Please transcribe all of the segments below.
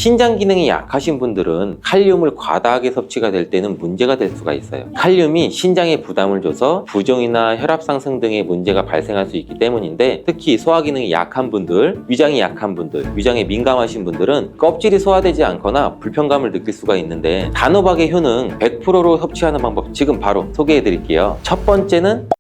신장 기능이 약하신 분들은 칼륨을 과다하게 섭취가 될 때는 문제가 될 수가 있어요. 칼륨이 신장에 부담을 줘서 부종이나 혈압 상승 등의 문제가 발생할 수 있기 때문인데, 특히 소화 기능이 약한 분들, 위장이 약한 분들, 위장에 민감하신 분들은 껍질이 소화되지 않거나 불편감을 느낄 수가 있는데, 단호박의 효능 100%로 섭취하는 방법 지금 바로 소개해 드릴게요. 첫 번째는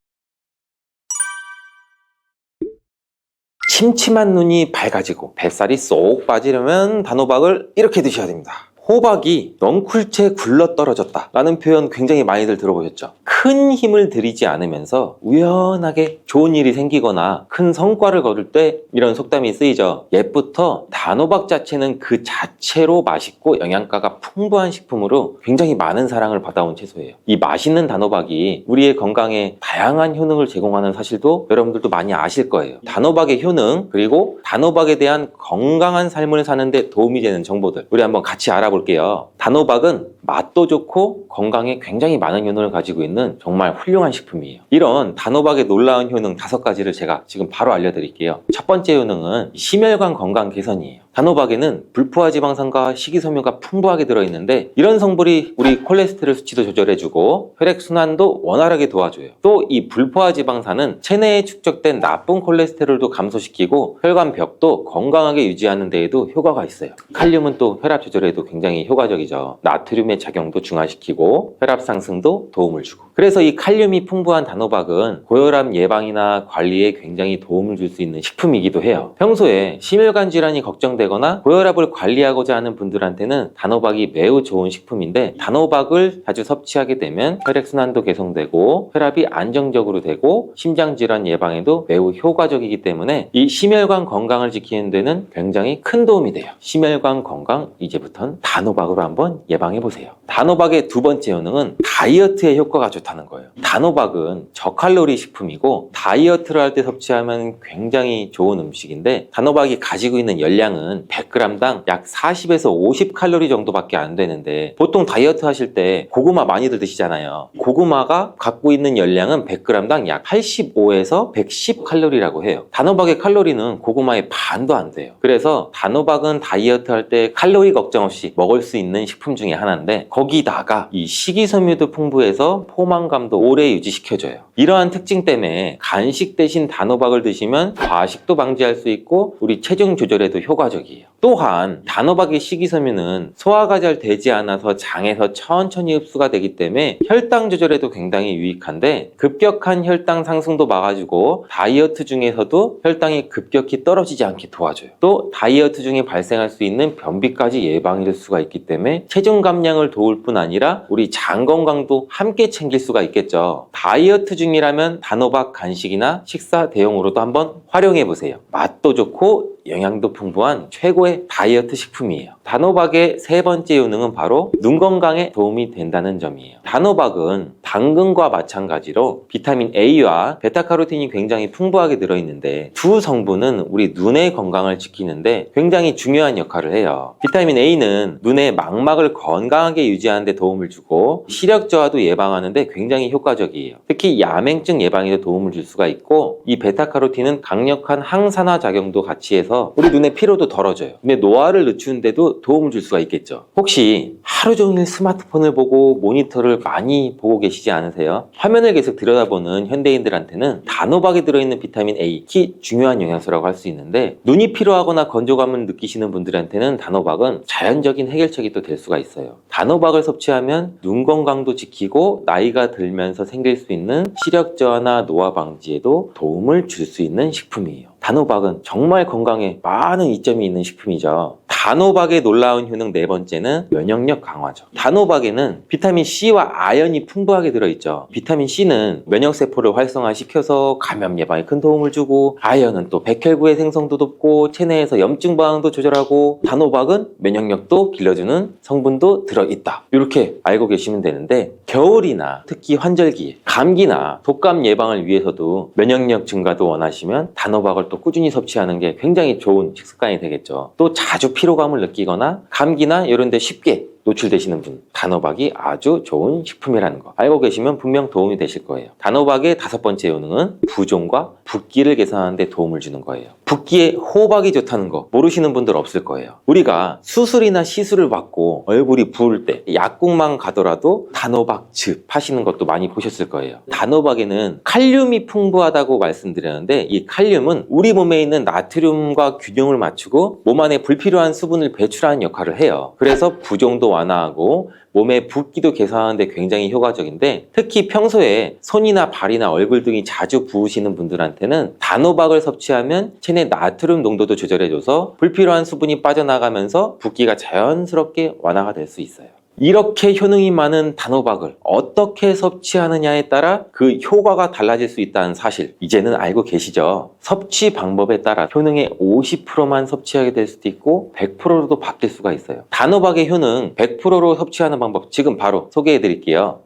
침침한 눈이 밝아지고 뱃살이 쏙 빠지려면 단호박을 이렇게 드셔야 됩니다. 호박이 넝쿨째 굴러 떨어졌다 라는 표현 굉장히 많이들 들어보셨죠? 큰 힘을 들이지 않으면서 우연하게 좋은 일이 생기거나 큰 성과를 거둘 때 이런 속담이 쓰이죠. 옛부터 단호박 자체는 그 자체로 맛있고 영양가가 풍부한 식품으로 굉장히 많은 사랑을 받아온 채소예요. 이 맛있는 단호박이 우리의 건강에 다양한 효능을 제공하는 사실도 여러분들도 많이 아실 거예요. 단호박의 효능, 그리고 단호박에 대한 건강한 삶을 사는 데 도움이 되는 정보들 우리 한번 같이 알아볼게요. 단호박은 맛도 좋고 건강에 굉장히 많은 효능을 가지고 있는 정말 훌륭한 식품이에요. 이런 단호박의 놀라운 효능 5가지를 제가 지금 바로 알려드릴게요. 첫 번째 효능은 심혈관 건강 개선이에요. 단호박에는 불포화 지방산과 식이섬유가 풍부하게 들어있는데, 이런 성분이 우리 콜레스테롤 수치도 조절해주고 혈액순환도 원활하게 도와줘요. 또 이 불포화 지방산은 체내에 축적된 나쁜 콜레스테롤도 감소시키고 혈관벽도 건강하게 유지하는 데에도 효과가 있어요. 칼륨은 또 혈압 조절에도 굉장히 효과적이죠. 나트륨의 작용도 중화시키고 혈압 상승도 도움을 주고. 그래서 이 칼륨이 풍부한 단호박은 고혈압 예방이나 관리에 굉장히 도움을 줄 수 있는 식품이기도 해요. 평소에 심혈관 질환이 걱정되거나 고혈압을 관리하고자 하는 분들한테는 단호박이 매우 좋은 식품인데, 단호박을 자주 섭취하게 되면 혈액순환도 개선되고 혈압이 안정적으로 되고 심장 질환 예방에도 매우 효과적이기 때문에 이 심혈관 건강을 지키는 데는 굉장히 큰 도움이 돼요. 심혈관 건강 이제부터는 단호박으로 한번 예방해 보세요. 단호박의 두 번째 효능은 다이어트에 효과가 좋다는 거예요. 단호박은 저칼로리 식품이고 다이어트를 할 때 섭취하면 굉장히 좋은 음식인데, 단호박이 가지고 있는 열량은 100g당 약 40에서 50칼로리 정도밖에 안 되는데, 보통 다이어트 하실 때 고구마 많이들 드시잖아요. 고구마가 갖고 있는 열량은 100g당 약 85에서 110칼로리라고 해요. 단호박의 칼로리는 고구마의 반도 안 돼요. 그래서 단호박은 다이어트 할 때 칼로리 걱정 없이 먹을 수 있는 식품 중에 하나인데, 거기다가 이 식이섬유도 풍부해서 포만감도 오래 유지시켜줘요. 이러한 특징 때문에 간식 대신 단호박을 드시면 과식도 방지할 수 있고 우리 체중 조절에도 효과적이에요. 또한 단호박의 식이섬유는 소화가 잘 되지 않아서 장에서 천천히 흡수가 되기 때문에 혈당 조절에도 굉장히 유익한데, 급격한 혈당 상승도 막아주고 다이어트 중에서도 혈당이 급격히 떨어지지 않게 도와줘요. 또 다이어트 중에 발생할 수 있는 변비까지 예방해 줄 수가 있기 때문에 체중 감량을 도울 뿐 아니라 우리 장 건강도 함께 챙길 수가 있겠죠. 다이어트 중이라면 단호박 간식이나 식사 대용으로도 한번 활용해 보세요. 맛도 좋고 영양도 풍부한 최고의 다이어트 식품이에요. 단호박의 세 번째 효능은 바로 눈 건강에 도움이 된다는 점이에요. 단호박은 당근과 마찬가지로 비타민 A와 베타카로틴이 굉장히 풍부하게 들어있는데, 두 성분은 우리 눈의 건강을 지키는데 굉장히 중요한 역할을 해요. 비타민 A는 눈의 망막을 건강하게 유지하는 데 도움을 주고 시력 저하도 예방하는 데 굉장히 효과적이에요. 특히 야맹증 예방에도 도움을 줄 수가 있고, 이 베타카로틴은 강력한 항산화 작용도 같이 해서 우리 눈의 피로도 덜어줘요. 근데 노화를 늦추는 데도 도움을 줄 수가 있겠죠. 혹시 하루 종일 스마트폰을 보고 모니터를 많이 보고 계시지 않으세요? 화면을 계속 들여다보는 현대인들한테는 단호박에 들어있는 비타민 A, 특히 중요한 영양소라고 할 수 있는데, 눈이 피로하거나 건조감을 느끼시는 분들한테는 단호박은 자연적인 해결책이 또 될 수가 있어요. 단호박을 섭취하면 눈 건강도 지키고 나이가 들면서 생길 수 있는 시력 저하나 노화 방지에도 도움을 줄 수 있는 식품이에요. 단호박은 정말 건강에 많은 이점이 있는 식품이죠. 단호박의 놀라운 효능 네 번째는 면역력 강화죠. 단호박에는 비타민 C와 아연이 풍부하게 들어있죠. 비타민 C는 면역세포를 활성화시켜서 감염 예방에 큰 도움을 주고, 아연은 또 백혈구의 생성도 돕고 체내에서 염증 반응도 조절하고, 단호박은 면역력도 길러주는 성분도 들어있다. 이렇게 알고 계시면 되는데, 겨울이나 특히 환절기, 감기나 독감 예방을 위해서도 면역력 증가도 원하시면 단호박을 또 꾸준히 섭취하는 게 굉장히 좋은 식습관이 되겠죠. 또 자주 피로감을 느끼거나 감기나 이런 데 쉽게 노출되시는 분, 단호박이 아주 좋은 식품이라는 거 알고 계시면 분명 도움이 되실 거예요. 단호박의 5번째 효능은 부종과 붓기를 개선하는 데 도움을 주는 거예요. 붓기에 호박이 좋다는 거 모르시는 분들 없을 거예요. 우리가 수술이나 시술을 받고 얼굴이 부을 때 약국만 가더라도 단호박즙 하시는 것도 많이 보셨을 거예요. 단호박에는 칼륨이 풍부하다고 말씀드렸는데 이 칼륨은 우리 몸에 있는 나트륨과 균형을 맞추고 몸 안에 불필요한 수분을 배출하는 역할을 해요. 그래서 부종도 완화하고 몸의 붓기도 개선하는 데 굉장히 효과적인데, 특히 평소에 손이나 발이나 얼굴 등이 자주 부으시는 분들한테는 단호박을 섭취하면 체내 나트륨 농도도 조절해줘서 불필요한 수분이 빠져나가면서 붓기가 자연스럽게 완화가 될 수 있어요. 이렇게 효능이 많은 단호박을 어떻게 섭취하느냐에 따라 그 효과가 달라질 수 있다는 사실 이제는 알고 계시죠? 섭취 방법에 따라 효능의 50%만 섭취하게 될 수도 있고 100%로도 바뀔 수가 있어요. 단호박의 효능 100%로 섭취하는 방법 지금 바로 소개해 드릴게요.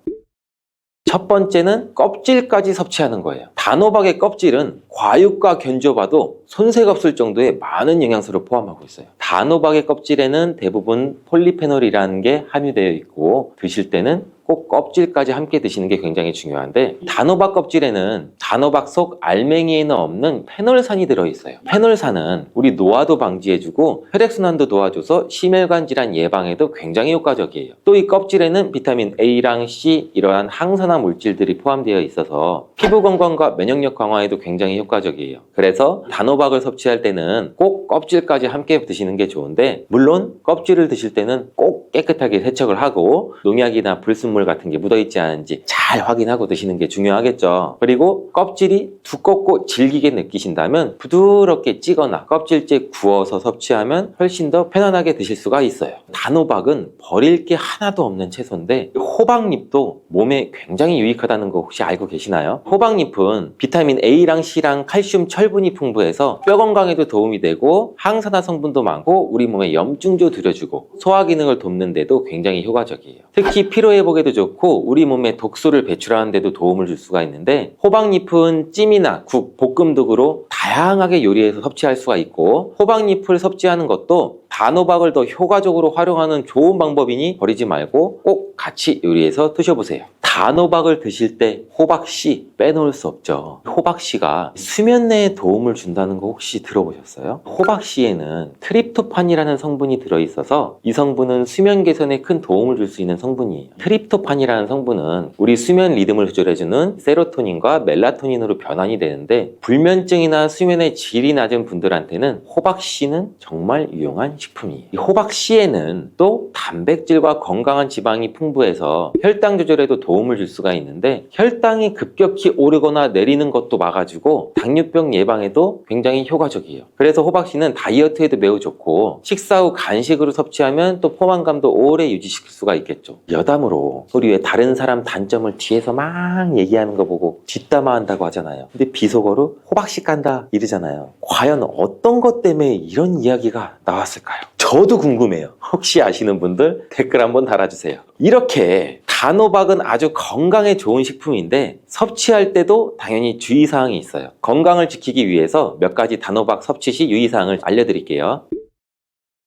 첫 번째는 껍질까지 섭취하는 거예요. 단호박의 껍질은 과육과 견줘봐도 손색 없을 정도의 많은 영양소를 포함하고 있어요. 단호박의 껍질에는 대부분 폴리페놀이라는 게 함유되어 있고 드실 때는 꼭 껍질까지 함께 드시는 게 굉장히 중요한데, 단호박 껍질에는 단호박 속 알맹이에는 없는 페놀산이 들어있어요. 페놀산은 우리 노화도 방지해주고 혈액순환도 도와줘서 심혈관 질환 예방에도 굉장히 효과적이에요. 또 이 껍질에는 비타민 A랑 C 이러한 항산화 물질들이 포함되어 있어서 피부 건강과 면역력 강화에도 굉장히 효과적이에요. 그래서 단호박을 섭취할 때는 꼭 껍질까지 함께 드시는 게 좋은데, 물론 껍질을 드실 때는 꼭 깨끗하게 세척을 하고 농약이나 불순물 같은 게 묻어있지 않은지 잘 확인하고 드시는 게 중요하겠죠. 그리고 껍질이 두껍고 질기게 느끼신다면 부드럽게 찌거나 껍질째 구워서 섭취하면 훨씬 더 편안하게 드실 수가 있어요. 단호박은 버릴 게 하나도 없는 채소인데 호박잎도 몸에 굉장히 유익하다는 거 혹시 알고 계시나요? 호박잎은 비타민 A랑 C랑 칼슘, 철분이 풍부해서 뼈 건강에도 도움이 되고 항산화 성분도 많고 우리 몸에 염증도 줄여주고 소화 기능을 돕는 데도 굉장히 효과적이에요. 특히 피로 회복에도 좋고 우리 몸에 독소를 배출하는 데도 도움을 줄 수가 있는데, 호박잎은 찜이나 국, 볶음 등으로 다양하게 요리해서 섭취할 수가 있고, 호박잎을 섭취하는 것도 단호박을 더 효과적으로 활용하는 좋은 방법이니 버리지 말고 꼭 같이 요리해서 드셔보세요. 단호박을 드실 때 호박씨 빼놓을 수 없죠. 호박씨가 수면내에 도움을 준다는 거 혹시 들어보셨어요? 호박씨에는 트립토판이라는 성분이 들어있어서 이 성분은 수면 개선에 큰 도움을 줄 수 있는 성분이에요. 트립토판이라는 성분은 우리 수면 리듬을 조절해주는 세로토닌과 멜라토닌으로 변환이 되는데, 불면증이나 수면의 질이 낮은 분들한테는 호박씨는 정말 유용한 식품이에요. 이 호박씨에는 또 단백질과 건강한 지방이 풍부해서 혈당 조절에도 도움을 줄 수가 있는데, 혈당이 급격히 오르거나 내리는 것도 막아주고 당뇨병 예방에도 굉장히 효과적이에요. 그래서 호박씨는 다이어트에도 매우 좋고 식사 후 간식으로 섭취하면 또 포만감도 오래 유지시킬 수가 있겠죠. 여담으로 우리 왜 다른 사람 단점을 뒤에서 막 얘기하는 거 보고 뒷담화한다고 하잖아요. 근데 비속어로 호박씨 깐다 이러잖아요. 과연 어떤 것 때문에 이런 이야기가 나왔을까요? 저도 궁금해요. 혹시 아시는 분들 댓글 한번 달아주세요. 이렇게 단호박은 아주 건강에 좋은 식품인데 섭취할 때도 당연히 주의사항이 있어요. 건강을 지키기 위해서 몇 가지 단호박 섭취 시 유의사항을 알려드릴게요.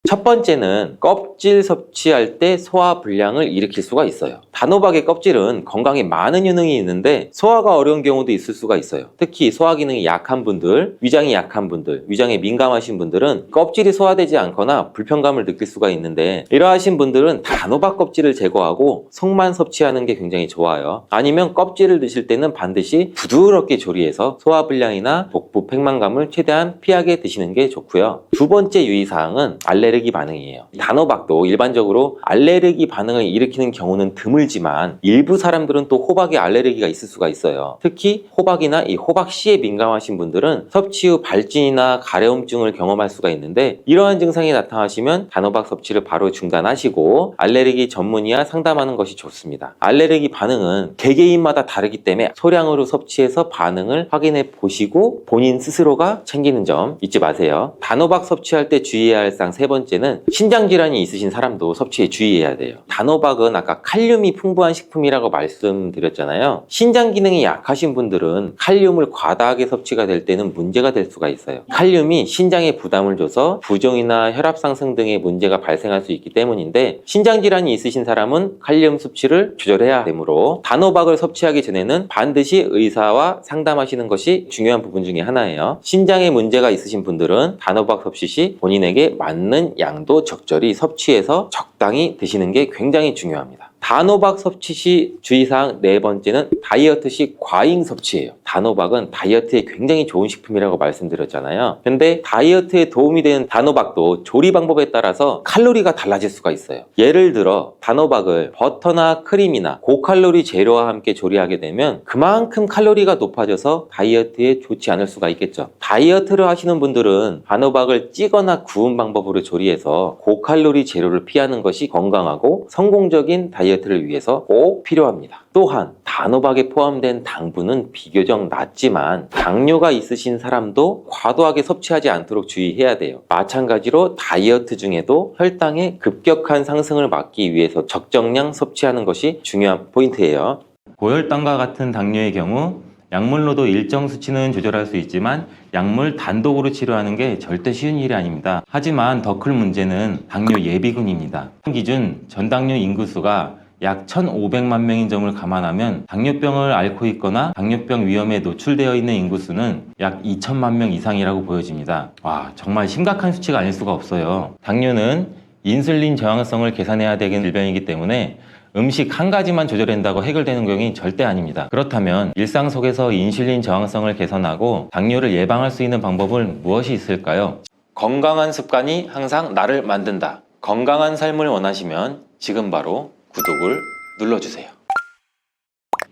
첫 번째는 껍질 섭취할 때 소화 불량을 일으킬 수가 있어요. 단호박의 껍질은 건강에 많은 효능이 있는데 소화가 어려운 경우도 있을 수가 있어요. 특히 소화 기능이 약한 분들, 위장이 약한 분들, 위장에 민감하신 분들은 껍질이 소화되지 않거나 불편감을 느낄 수가 있는데, 이러하신 분들은 단호박 껍질을 제거하고 속만 섭취하는 게 굉장히 좋아요. 아니면 껍질을 드실 때는 반드시 부드럽게 조리해서 소화 불량이나 복부 팽만감을 최대한 피하게 드시는 게 좋고요. 두 번째 유의사항은 알레르기 반응이에요. 단호박도 일반적으로 알레르기 반응을 일으키는 경우는 드물지만 일부 사람들은 또 호박에 알레르기가 있을 수가 있어요. 특히 호박이나 이 호박씨에 민감하신 분들은 섭취 후 발진이나 가려움증을 경험할 수가 있는데, 이러한 증상이 나타나시면 단호박 섭취를 바로 중단하시고 알레르기 전문의와 상담하는 것이 좋습니다. 알레르기 반응은 개개인마다 다르기 때문에 소량으로 섭취해서 반응을 확인해 보시고 본인 스스로가 챙기는 점 잊지 마세요. 단호박 섭취할 때 주의해야 할 사항 세 번째 번째는 신장 질환이 있으신 사람도 섭취에 주의해야 돼요. 단호박은 아까 칼륨이 풍부한 식품이라고 말씀드렸잖아요. 신장 기능이 약하신 분들은 칼륨을 과다하게 섭취가 될 때는 문제가 될 수가 있어요. 칼륨이 신장에 부담을 줘서 부종이나 혈압 상승 등의 문제가 발생할 수 있기 때문인데, 신장 질환이 있으신 사람은 칼륨 섭취를 조절해야 되므로 단호박을 섭취하기 전에는 반드시 의사와 상담하시는 것이 중요한 부분 중에 하나예요. 신장에 문제가 있으신 분들은 단호박 섭취 시 본인에게 맞는 양도 적절히 섭취해서 적당히 드시는 게 굉장히 중요합니다. 단호박 섭취 시 주의사항 네 번째는 다이어트 시 과잉 섭취예요. 단호박은 다이어트에 굉장히 좋은 식품이라고 말씀드렸잖아요. 근데 다이어트에 도움이 되는 단호박도 조리 방법에 따라서 칼로리가 달라질 수가 있어요. 예를 들어 단호박을 버터나 크림이나 고칼로리 재료와 함께 조리하게 되면 그만큼 칼로리가 높아져서 다이어트에 좋지 않을 수가 있겠죠. 다이어트를 하시는 분들은 단호박을 찌거나 구운 방법으로 조리해서 고칼로리 재료를 피하는 것이 건강하고 성공적인 다이어트를 위해서 꼭 필요합니다. 또한 단호박에 포함된 당분은 비교적 낮지만 당뇨가 있으신 사람도 과도하게 섭취하지 않도록 주의해야 돼요. 마찬가지로 다이어트 중에도 혈당의 급격한 상승을 막기 위해서 적정량 섭취하는 것이 중요한 포인트예요. 고혈당과 같은 당뇨의 경우 약물로도 일정 수치는 조절할 수 있지만 약물 단독으로 치료하는 게 절대 쉬운 일이 아닙니다. 하지만 더 큰 문제는 당뇨 예비군입니다. 기준 전당뇨 인구수가 약 1,500만 명인 점을 감안하면 당뇨병을 앓고 있거나 당뇨병 위험에 노출되어 있는 인구수는 약 2천만 명 이상이라고 보여집니다. 와, 정말 심각한 수치가 아닐 수가 없어요. 당뇨는 인슐린 저항성을 계산해야 되는 질병이기 때문에 음식 한 가지만 조절한다고 해결되는 경우는 절대 아닙니다. 그렇다면 일상 속에서 인슐린 저항성을 개선하고 당뇨를 예방할 수 있는 방법은 무엇이 있을까요? 건강한 습관이 항상 나를 만든다. 건강한 삶을 원하시면 지금 바로 구독을 눌러주세요.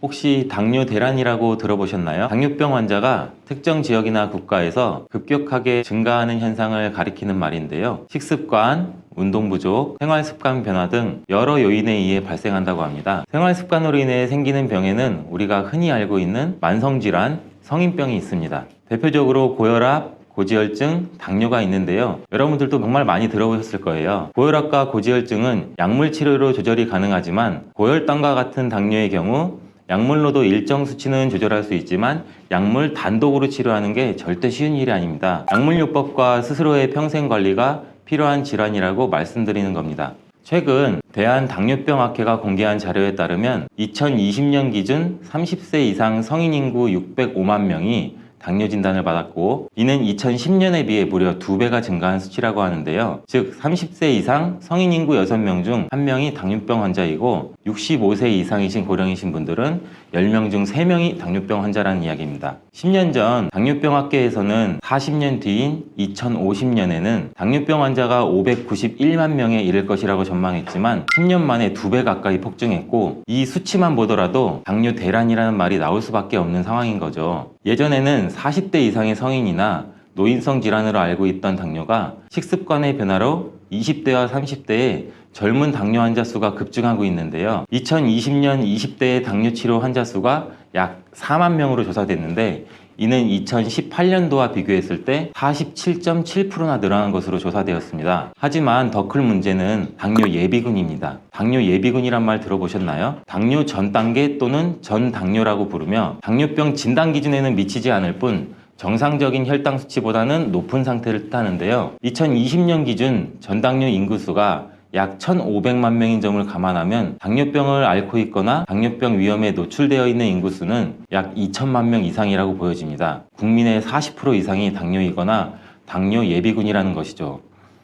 혹시 당뇨 대란이라고 들어보셨나요? 당뇨병 환자가 특정 지역이나 국가에서 급격하게 증가하는 현상을 가리키는 말인데요. 식습관, 운동 부족, 생활습관 변화 등 여러 요인에 의해 발생한다고 합니다. 생활습관으로 인해 생기는 병에는 우리가 흔히 알고 있는 만성질환, 성인병이 있습니다. 대표적으로 고혈압, 고지혈증, 당뇨가 있는데요. 여러분들도 정말 많이 들어보셨을 거예요. 고혈압과 고지혈증은 약물 치료로 조절이 가능하지만 고혈당과 같은 당뇨의 경우 약물로도 일정 수치는 조절할 수 있지만 약물 단독으로 치료하는 게 절대 쉬운 일이 아닙니다. 약물요법과 스스로의 평생관리가 필요한 질환이라고 말씀드리는 겁니다. 최근 대한당뇨병학회가 공개한 자료에 따르면 2020년 기준 30세 이상 성인 인구 605만 명이 당뇨 진단을 받았고, 이는 2010년에 비해 무려 2배가 증가한 수치라고 하는데요. 즉 30세 이상 성인 인구 6명 중 1명이 당뇨병 환자이고 65세 이상이신 고령이신 분들은 10명 중 3명이 당뇨병 환자라는 이야기입니다. 10년 전 당뇨병학회에서는 40년 뒤인 2050년에는 당뇨병 환자가 591만 명에 이를 것이라고 전망했지만 10년 만에 2배 가까이 폭증했고, 이 수치만 보더라도 당뇨 대란이라는 말이 나올 수밖에 없는 상황인 거죠. 예전에는 40대 이상의 성인이나 노인성 질환으로 알고 있던 당뇨가 식습관의 변화로 20대와 30대에 젊은 당뇨 환자 수가 급증하고 있는데요. 2020년 20대의 당뇨 치료 환자 수가 약 4만 명으로 조사됐는데, 이는 2018년도와 비교했을 때 47.7%나 늘어난 것으로 조사되었습니다. 하지만 더 큰 문제는 당뇨 예비군입니다. 당뇨 예비군이란 말 들어보셨나요? 당뇨 전 단계 또는 전 당뇨라고 부르며 당뇨병 진단 기준에는 미치지 않을 뿐 정상적인 혈당 수치보다는 높은 상태를 뜻하는데요. 2020년 기준 전당뇨 인구수가 약 1,500만 명인 점을 감안하면 당뇨병을 앓고 있거나 당뇨병 위험에 노출되어 있는 인구수는 약 2천만 명 이상이라고 보여집니다. 국민의 40% 이상이 당뇨이거나 당뇨 예비군이라는 것이죠.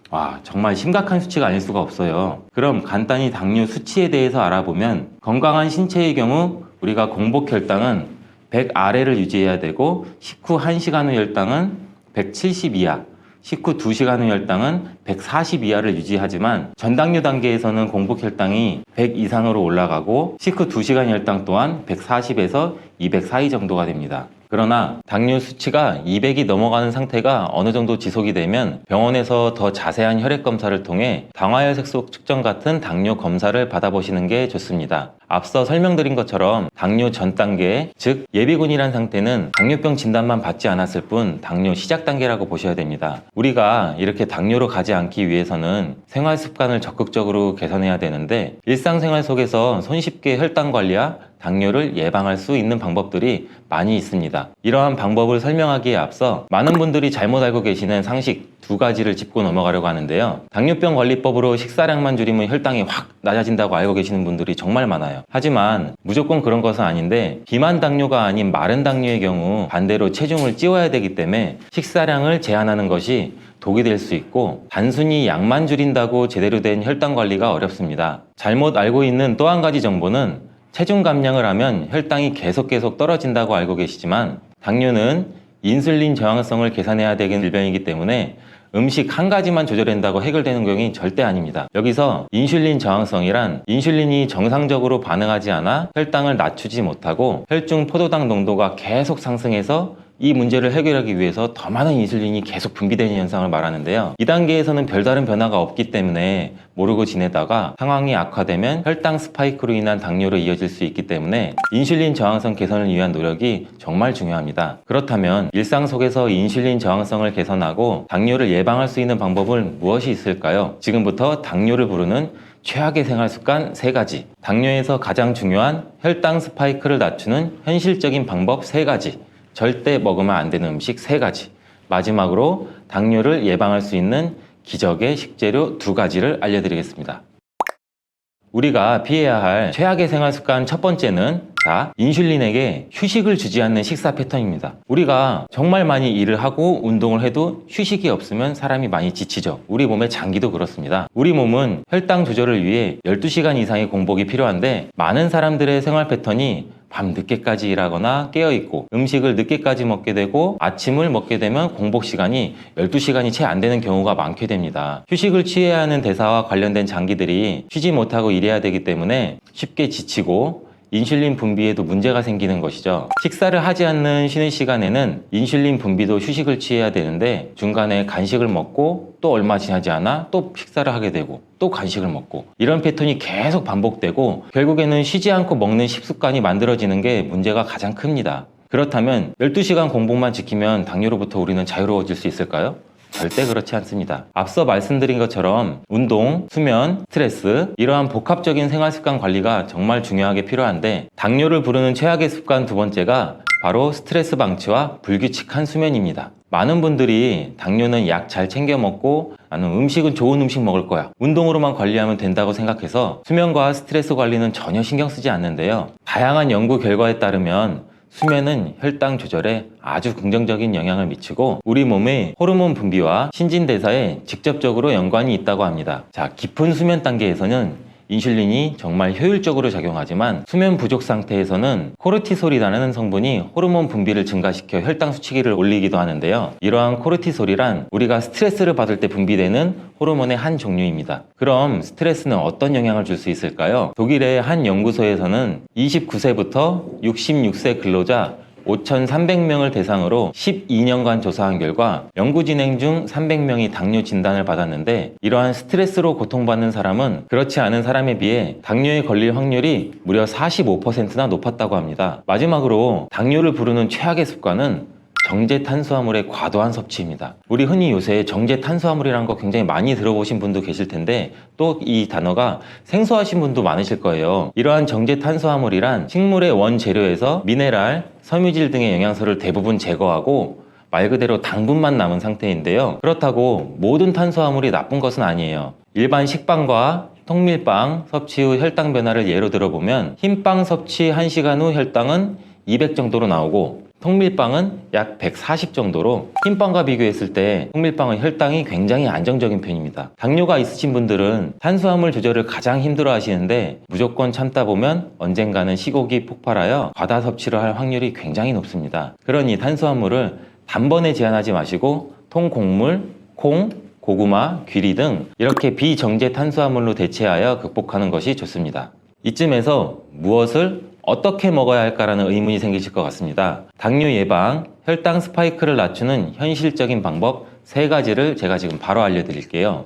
와, 정말 심각한 수치가 아닐 수가 없어요. 그럼 간단히 당뇨 수치에 대해서 알아보면, 건강한 신체의 경우 우리가 공복 혈당은 100 아래를 유지해야 되고, 식후 1시간 후 혈당은 170 이하, 식후 2시간 후 혈당은 140 이하를 유지하지만 전당뇨 단계에서는 공복 혈당이 100 이상으로 올라가고 식후 2시간 혈당 또한 140에서 200 사이 정도가 됩니다. 그러나 당뇨 수치가 200이 넘어가는 상태가 어느 정도 지속이 되면 병원에서 더 자세한 혈액 검사를 통해 당화혈색소 측정 같은 당뇨 검사를 받아보시는 게 좋습니다. 앞서 설명드린 것처럼 당뇨 전 단계, 즉 예비군이란 상태는 당뇨병 진단만 받지 않았을 뿐 당뇨 시작 단계라고 보셔야 됩니다. 우리가 이렇게 당뇨로 가지 않기 위해서는 생활 습관을 적극적으로 개선해야 되는데 일상생활 속에서 손쉽게 혈당 관리와 당뇨를 예방할 수 있는 방법들이 많이 있습니다. 이러한 방법을 설명하기에 앞서 많은 분들이 잘못 알고 계시는 상식 두 가지를 짚고 넘어가려고 하는데요. 당뇨병 관리법으로 식사량만 줄이면 혈당이 확 낮아진다고 알고 계시는 분들이 정말 많아요. 하지만 무조건 그런 것은 아닌데 비만 당뇨가 아닌 마른 당뇨의 경우 반대로 체중을 찌워야 되기 때문에 식사량을 제한하는 것이 독이 될 수 있고 단순히 양만 줄인다고 제대로 된 혈당 관리가 어렵습니다. 잘못 알고 있는 또 한 가지 정보는 체중 감량을 하면 혈당이 계속 떨어진다고 알고 계시지만 당뇨는 인슐린 저항성을 계산해야 되는 질병이기 때문에 음식 한 가지만 조절한다고 해결되는 경우는 절대 아닙니다. 여기서 인슐린 저항성이란 인슐린이 정상적으로 반응하지 않아 혈당을 낮추지 못하고 혈중 포도당 농도가 계속 상승해서 이 문제를 해결하기 위해서 더 많은 인슐린이 계속 분비되는 현상을 말하는데요. 이 단계에서는 별다른 변화가 없기 때문에 모르고 지내다가 상황이 악화되면 혈당 스파이크로 인한 당뇨로 이어질 수 있기 때문에 인슐린 저항성 개선을 위한 노력이 정말 중요합니다. 그렇다면 일상 속에서 인슐린 저항성을 개선하고 당뇨를 예방할 수 있는 방법은 무엇이 있을까요? 지금부터 당뇨를 부르는 최악의 생활 습관 3가지, 당뇨에서 가장 중요한 혈당 스파이크를 낮추는 현실적인 방법 3가지, 절대 먹으면 안 되는 음식 3가지, 마지막으로 당뇨를 예방할 수 있는 기적의 식재료 2가지를 알려드리겠습니다. 우리가 피해야 할 최악의 생활 습관 첫 번째는 인슐린에게 휴식을 주지 않는 식사 패턴입니다. 우리가 정말 많이 일을 하고 운동을 해도 휴식이 없으면 사람이 많이 지치죠. 우리 몸의 장기도 그렇습니다. 우리 몸은 혈당 조절을 위해 12시간 이상의 공복이 필요한데 많은 사람들의 생활 패턴이 밤 늦게까지 일하거나 깨어있고 음식을 늦게까지 먹게 되고 아침을 먹게 되면 공복 시간이 12시간이 채 안 되는 경우가 많게 됩니다. 휴식을 취해야 하는 대사와 관련된 장기들이 쉬지 못하고 일해야 되기 때문에 쉽게 지치고 인슐린 분비에도 문제가 생기는 것이죠. 식사를 하지 않는 쉬는 시간에는 인슐린 분비도 휴식을 취해야 되는데 중간에 간식을 먹고 또 얼마 지나지 않아 또 식사를 하게 되고 또 간식을 먹고 이런 패턴이 계속 반복되고 결국에는 쉬지 않고 먹는 식습관이 만들어지는 게 문제가 가장 큽니다. 그렇다면 12시간 공복만 지키면 당뇨로부터 우리는 자유로워질 수 있을까요? 절대 그렇지 않습니다. 앞서 말씀드린 것처럼 운동, 수면, 스트레스 이러한 복합적인 생활습관 관리가 정말 중요하게 필요한데 당뇨를 부르는 최악의 습관 2번째가 바로 스트레스 방치와 불규칙한 수면입니다. 많은 분들이 당뇨는 약 잘 챙겨 먹고 나는 음식은 좋은 음식 먹을 거야, 운동으로만 관리하면 된다고 생각해서 수면과 스트레스 관리는 전혀 신경 쓰지 않는데요. 다양한 연구 결과에 따르면 수면은 혈당 조절에 아주 긍정적인 영향을 미치고 우리 몸의 호르몬 분비와 신진대사에 직접적으로 연관이 있다고 합니다. 깊은 수면 단계에서는 인슐린이 정말 효율적으로 작용하지만 수면 부족 상태에서는 코르티솔이라는 성분이 호르몬 분비를 증가시켜 혈당 수치기를 올리기도 하는데요. 이러한 코르티솔이란 우리가 스트레스를 받을 때 분비되는 호르몬의 한 종류입니다. 그럼 스트레스는 어떤 영향을 줄 수 있을까요? 독일의 한 연구소에서는 29세부터 66세 근로자 5,300명을 대상으로 12년간 조사한 결과 연구 진행 중 300명이 당뇨 진단을 받았는데 이러한 스트레스로 고통받는 사람은 그렇지 않은 사람에 비해 당뇨에 걸릴 확률이 무려 45%나 높았다고 합니다. 마지막으로 당뇨를 부르는 최악의 습관은 정제 탄수화물의 과도한 섭취입니다. 우리 흔히 요새 정제 탄수화물이라는 거 굉장히 많이 들어보신 분도 계실 텐데 또 이 단어가 생소하신 분도 많으실 거예요. 이러한 정제 탄수화물이란 식물의 원재료에서 미네랄, 섬유질 등의 영양소를 대부분 제거하고 말 그대로 당분만 남은 상태인데요. 그렇다고 모든 탄수화물이 나쁜 것은 아니에요. 일반 식빵과 통밀빵 섭취 후 혈당 변화를 예로 들어보면 흰빵 섭취 1시간 후 혈당은 200 정도로 나오고 통밀빵은 약 140 정도로 흰빵과 비교했을 때 통밀빵은 혈당이 굉장히 안정적인 편입니다. 당뇨가 있으신 분들은 탄수화물 조절을 가장 힘들어 하시는데 무조건 참다 보면 언젠가는 시국이 폭발하여 과다 섭취를 할 확률이 굉장히 높습니다. 그러니 탄수화물을 단번에 제한하지 마시고 통곡물, 콩, 고구마, 귀리 등 이렇게 비정제 탄수화물로 대체하여 극복하는 것이 좋습니다. 이쯤에서 무엇을 어떻게 먹어야 할까라는 의문이 생기실 것 같습니다. 당뇨 예방, 혈당 스파이크를 낮추는 현실적인 방법 3가지를 제가 지금 바로 알려드릴게요.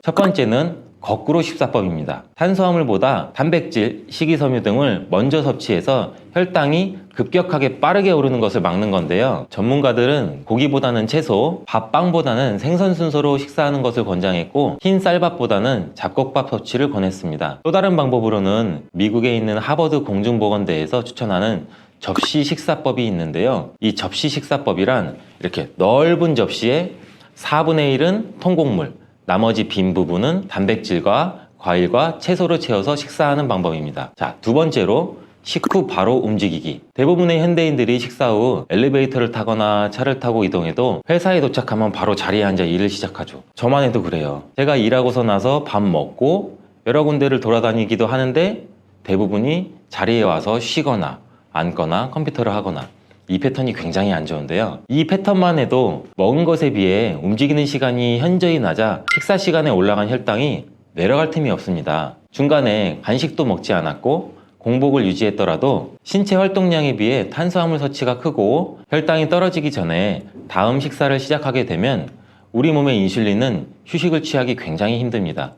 첫 번째는 거꾸로 식사법입니다. 탄수화물보다 단백질, 식이섬유 등을 먼저 섭취해서 혈당이 급격하게 빠르게 오르는 것을 막는 건데요. 전문가들은 고기보다는 채소, 밥, 빵보다는 생선 순서로 식사하는 것을 권장했고 흰 쌀밥보다는 잡곡밥 섭취를 권했습니다. 또 다른 방법으로는 미국에 있는 하버드 공중보건대에서 추천하는 접시 식사법이 있는데요. 이 접시 식사법이란 이렇게 넓은 접시에 4분의 1은 통곡물, 나머지 빈 부분은 단백질과 과일과 채소를 채워서 식사하는 방법입니다. 자, 두 번째로 식후 바로 움직이기. 대부분의 현대인들이 식사 후 엘리베이터를 타거나 차를 타고 이동해도 회사에 도착하면 바로 자리에 앉아 일을 시작하죠. 저만 해도 그래요. 제가 일하고서 나서 밥 먹고 여러 군데를 돌아다니기도 하는데 대부분이 자리에 와서 쉬거나 앉거나 컴퓨터를 하거나, 이 패턴이 굉장히 안 좋은데요. 이 패턴만 해도 먹은 것에 비해 움직이는 시간이 현저히 낮아 식사 시간에 올라간 혈당이 내려갈 틈이 없습니다. 중간에 간식도 먹지 않았고 공복을 유지했더라도 신체 활동량에 비해 탄수화물 섭취가 크고 혈당이 떨어지기 전에 다음 식사를 시작하게 되면 우리 몸의 인슐린은 휴식을 취하기 굉장히 힘듭니다.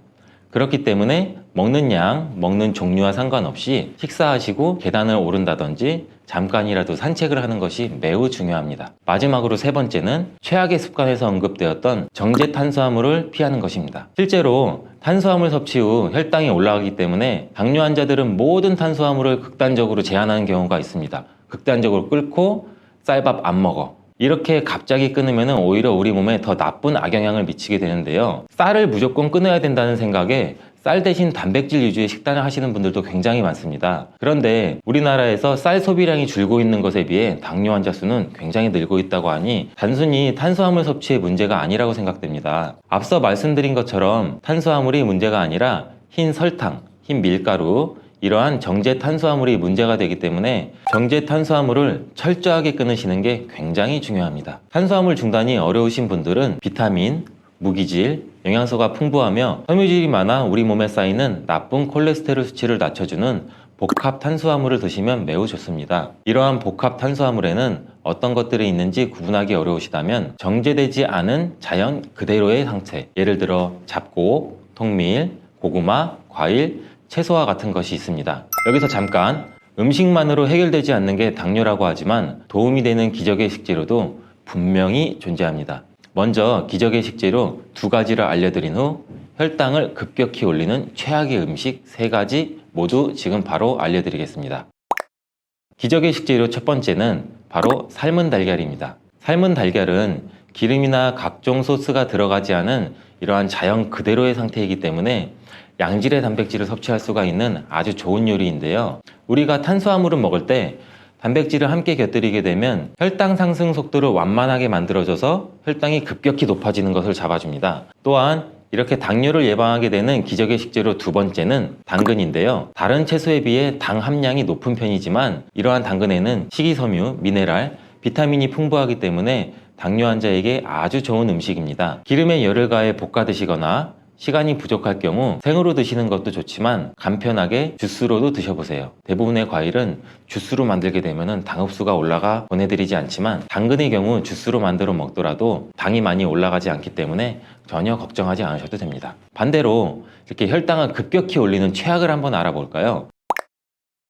그렇기 때문에 먹는 양, 먹는 종류와 상관없이 식사하시고 계단을 오른다든지 잠깐이라도 산책을 하는 것이 매우 중요합니다. 마지막으로 3번째는 최악의 습관에서 언급되었던 정제 탄수화물을 피하는 것입니다. 실제로 탄수화물 섭취 후 혈당이 올라가기 때문에 당뇨 환자들은 모든 탄수화물을 극단적으로 제한하는 경우가 있습니다. 극단적으로 끊고 쌀밥 안 먹어, 이렇게 갑자기 끊으면 오히려 우리 몸에 더 나쁜 악영향을 미치게 되는데요. 쌀을 무조건 끊어야 된다는 생각에 쌀 대신 단백질 위주의 식단을 하시는 분들도 굉장히 많습니다. 그런데 우리나라에서 쌀 소비량이 줄고 있는 것에 비해 당뇨 환자 수는 굉장히 늘고 있다고 하니 단순히 탄수화물 섭취의 문제가 아니라고 생각됩니다. 앞서 말씀드린 것처럼 탄수화물이 문제가 아니라 흰 설탕, 흰 밀가루, 이러한 정제 탄수화물이 문제가 되기 때문에 정제 탄수화물을 철저하게 끊으시는 게 굉장히 중요합니다. 탄수화물 중단이 어려우신 분들은 비타민, 무기질, 영양소가 풍부하며 섬유질이 많아 우리 몸에 쌓이는 나쁜 콜레스테롤 수치를 낮춰주는 복합 탄수화물을 드시면 매우 좋습니다. 이러한 복합 탄수화물에는 어떤 것들이 있는지 구분하기 어려우시다면 정제되지 않은 자연 그대로의 상태, 예를 들어 잡곡, 통밀, 고구마, 과일, 채소와 같은 것이 있습니다. 여기서 잠깐, 음식만으로 해결되지 않는 게 당뇨라고 하지만 도움이 되는 기적의 식재료도 분명히 존재합니다. 먼저 기적의 식재료 2가지를 알려드린 후 혈당을 급격히 올리는 최악의 음식 3가지 모두 지금 바로 알려드리겠습니다. 기적의 식재료 첫 번째는 바로 삶은 달걀입니다. 삶은 달걀은 기름이나 각종 소스가 들어가지 않은 이러한 자연 그대로의 상태이기 때문에 양질의 단백질을 섭취할 수가 있는 아주 좋은 요리인데요. 우리가 탄수화물을 먹을 때 단백질을 함께 곁들이게 되면 혈당 상승 속도를 완만하게 만들어줘서 혈당이 급격히 높아지는 것을 잡아줍니다. 또한 이렇게 당뇨를 예방하게 되는 기적의 식재료 2번째는 당근인데요. 다른 채소에 비해 당 함량이 높은 편이지만 이러한 당근에는 식이섬유, 미네랄, 비타민이 풍부하기 때문에 당뇨 환자에게 아주 좋은 음식입니다. 기름에 열을 가해 볶아 드시거나 시간이 부족할 경우 생으로 드시는 것도 좋지만 간편하게 주스로도 드셔보세요. 대부분의 과일은 주스로 만들게 되면 당흡수가 올라가 보내드리지 않지만 당근의 경우 주스로 만들어 먹더라도 당이 많이 올라가지 않기 때문에 전혀 걱정하지 않으셔도 됩니다. 반대로 이렇게 혈당을 급격히 올리는 최악을 한번 알아볼까요?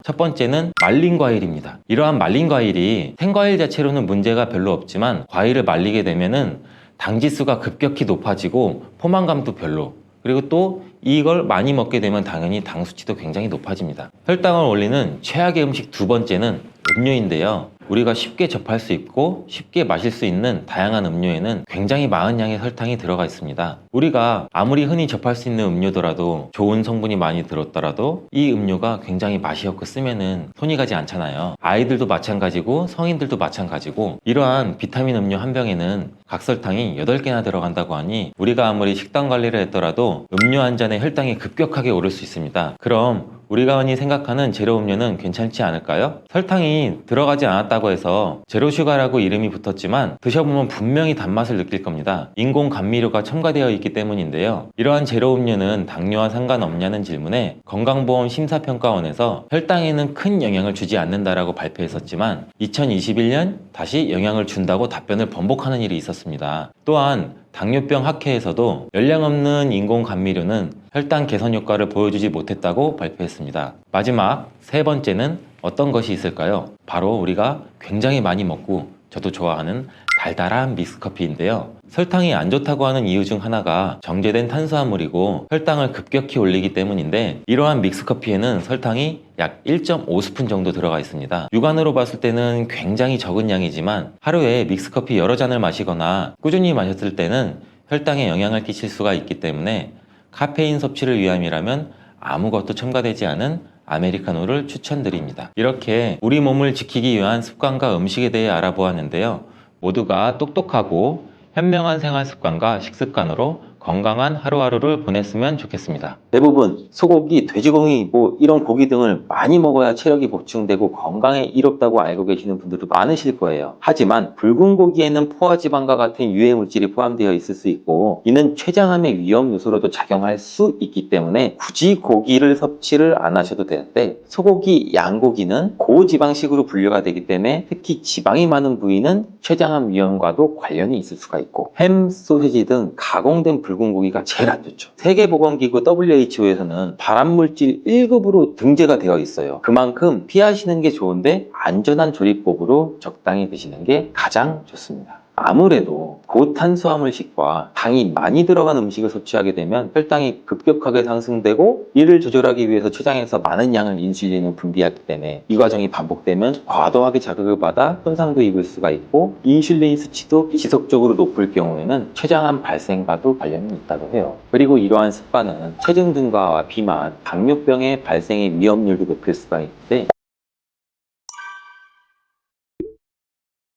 첫 번째는 말린 과일입니다. 이러한 말린 과일이 생과일 자체로는 문제가 별로 없지만 과일을 말리게 되면은 당지수가 급격히 높아지고 포만감도 별로, 그리고 또 이걸 많이 먹게 되면 당연히 당 수치도 굉장히 높아집니다. 혈당을 올리는 최악의 음식 2번째는 음료인데요. 우리가 쉽게 접할 수 있고 쉽게 마실 수 있는 다양한 음료에는 굉장히 많은 양의 설탕이 들어가 있습니다. 우리가 아무리 흔히 접할 수 있는 음료더라도 좋은 성분이 많이 들었더라도 이 음료가 굉장히 맛이 없고 쓰면은 손이 가지 않잖아요. 아이들도 마찬가지고 성인들도 마찬가지고 이러한 비타민 음료 한 병에는 각설탕이 8개나 들어간다고 하니 우리가 아무리 식단 관리를 했더라도 음료 한 잔에 혈당이 급격하게 오를 수 있습니다. 그럼 우리가 흔히 생각하는 제로 음료는 괜찮지 않을까요? 설탕이 들어가지 않았다고 해서 제로슈가라고 이름이 붙었지만 드셔보면 분명히 단맛을 느낄 겁니다. 인공 감미료가 첨가되어 있기 때문인데요. 이러한 제로 음료는 당뇨와 상관없냐는 질문에 건강보험 심사평가원에서 혈당에는 큰 영향을 주지 않는다라고 발표했었지만 2021년 다시 영향을 준다고 답변을 번복하는 일이 있었습니다. 또한 당뇨병 학회에서도 열량 없는 인공 감미료는 혈당 개선 효과를 보여주지 못했다고 발표했습니다. 마지막 세 번째는 어떤 것이 있을까요? 바로 우리가 굉장히 많이 먹고 저도 좋아하는 달달한 믹스커피인데요. 설탕이 안 좋다고 하는 이유 중 하나가 정제된 탄수화물이고 혈당을 급격히 올리기 때문인데, 이러한 믹스커피에는 설탕이 약 1.5스푼 정도 들어가 있습니다. 육안으로 봤을 때는 굉장히 적은 양이지만 하루에 믹스커피 여러 잔을 마시거나 꾸준히 마셨을 때는 혈당에 영향을 끼칠 수가 있기 때문에 카페인 섭취를 위함이라면 아무것도 첨가되지 않은 아메리카노를 추천드립니다. 이렇게 우리 몸을 지키기 위한 습관과 음식에 대해 알아보았는데요. 모두가 똑똑하고 현명한 생활 습관과 식습관으로 건강한 하루하루를 보냈으면 좋겠습니다. 대부분 소고기, 돼지고기 뭐 이런 고기 등을 많이 먹어야 체력이 보충되고 건강에 이롭다고 알고 계시는 분들도 많으실 거예요. 하지만 붉은 고기에는 포화지방과 같은 유해 물질이 포함되어 있을 수 있고, 이는 췌장암의 위험 요소로도 작용할 수 있기 때문에 굳이 고기를 섭취를 안 하셔도 되는데, 소고기, 양고기는 고지방식으로 분류가 되기 때문에 특히 지방이 많은 부위는 췌장암 위험과도 관련이 있을 수가 있고, 햄, 소시지 등 가공된 붉은 고기가 제일 안 좋죠. 세계보건기구 WHO에서는 발암물질 1급으로 등재가 되어 있어요. 그만큼 피하시는 게 좋은데 안전한 조리법으로 적당히 드시는 게 가장 좋습니다. 아무래도 고탄수화물식과 당이 많이 들어간 음식을 섭취하게 되면 혈당이 급격하게 상승되고, 이를 조절하기 위해서 췌장에서 많은 양을 인슐린을 분비하기 때문에 이 과정이 반복되면 과도하게 자극을 받아 손상도 입을 수가 있고, 인슐린 수치도 지속적으로 높을 경우에는 췌장암 발생과도 관련이 있다고 해요. 그리고 이러한 습관은 체중 증가와 비만, 당뇨병의 발생의 위험률도 높일 수가 있는데,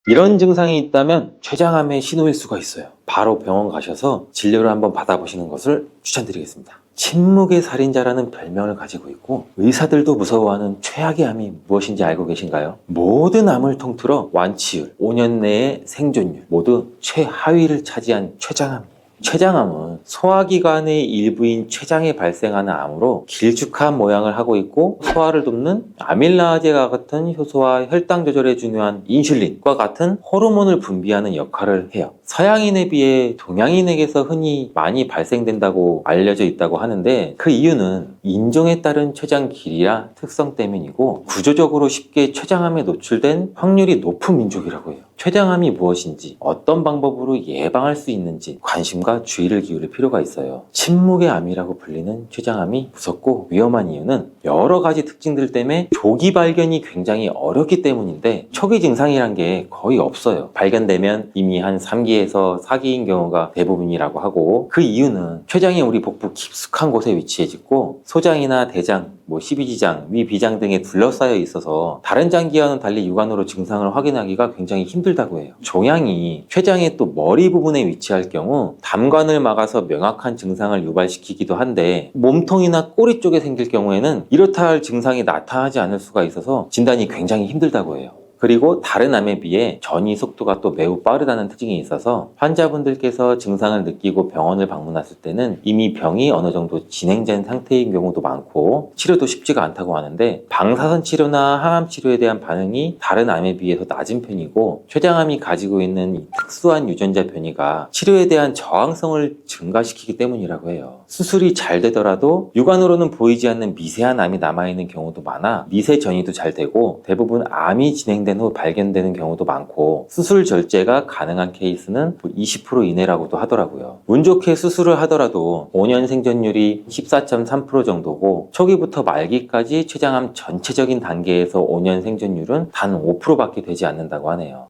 이런 증상이 있다면 췌장암의 신호일 수가 있어요. 바로 병원 가셔서 진료를 한번 받아보시는 것을 추천드리겠습니다. 침묵의 살인자라는 별명을 가지고 있고, 의사들도 무서워하는 최악의 암이 무엇인지 알고 계신가요? 모든 암을 통틀어 완치율, 5년 내의 생존율 모두 최하위를 차지한 췌장암이에요. 췌장암은 소화기관의 일부인 췌장에 발생하는 암으로 길쭉한 모양을 하고 있고, 소화를 돕는 아밀라제와 같은 효소와 혈당 조절에 중요한 인슐린과 같은 호르몬을 분비하는 역할을 해요. 서양인에 비해 동양인에게서 흔히 많이 발생된다고 알려져 있다고 하는데, 그 이유는 인종에 따른 췌장 길이와 특성 때문이고, 구조적으로 쉽게 췌장암에 노출된 확률이 높은 민족이라고 해요. 췌장암이 무엇인지, 어떤 방법으로 예방할 수 있는지 관심과 주의를 기울일 필요가 있어요. 침묵의 암이라고 불리는 췌장암이 무섭고 위험한 이유는 여러 가지 특징들 때문에 조기 발견이 굉장히 어렵기 때문인데, 초기 증상이란 게 거의 없어요. 발견되면 이미 한 3기에서 4기인 경우가 대부분이라고 하고, 그 이유는 췌장이 우리 복부 깊숙한 곳에 위치해 있고, 소장이나 대장, 십이지장, 위비장 등에 둘러싸여 있어서 다른 장기와는 달리 육안으로 증상을 확인하기가 굉장히 힘들다고 해요. 종양이 췌장의 또 머리 부분에 위치할 경우 담관을 막아서 명확한 증상을 유발시키기도 한데, 몸통이나 꼬리 쪽에 생길 경우에는 이렇다 할 증상이 나타나지 않을 수가 있어서 진단이 굉장히 힘들다고 해요. 그리고 다른 암에 비해 전이 속도가 또 매우 빠르다는 특징이 있어서 환자분들께서 증상을 느끼고 병원을 방문했을 때는 이미 병이 어느 정도 진행된 상태인 경우도 많고, 치료도 쉽지가 않다고 하는데, 방사선 치료나 항암 치료에 대한 반응이 다른 암에 비해서 낮은 편이고, 췌장암이 가지고 있는 이 특수한 유전자 변이가 치료에 대한 저항성을 증가시키기 때문이라고 해요. 수술이 잘 되더라도 육안으로는 보이지 않는 미세한 암이 남아있는 경우도 많아 미세 전이도 잘 되고, 대부분 암이 진행된 후 발견되는 경우도 많고, 수술 절제가 가능한 케이스는 20% 이내라고도 하더라고요. 운 좋게 수술을 하더라도 5년 생존율이 14.3% 정도고, 초기부터 말기까지 췌장암 전체적인 단계에서 5년 생존율은 단 5%밖에 되지 않는다고 하네요.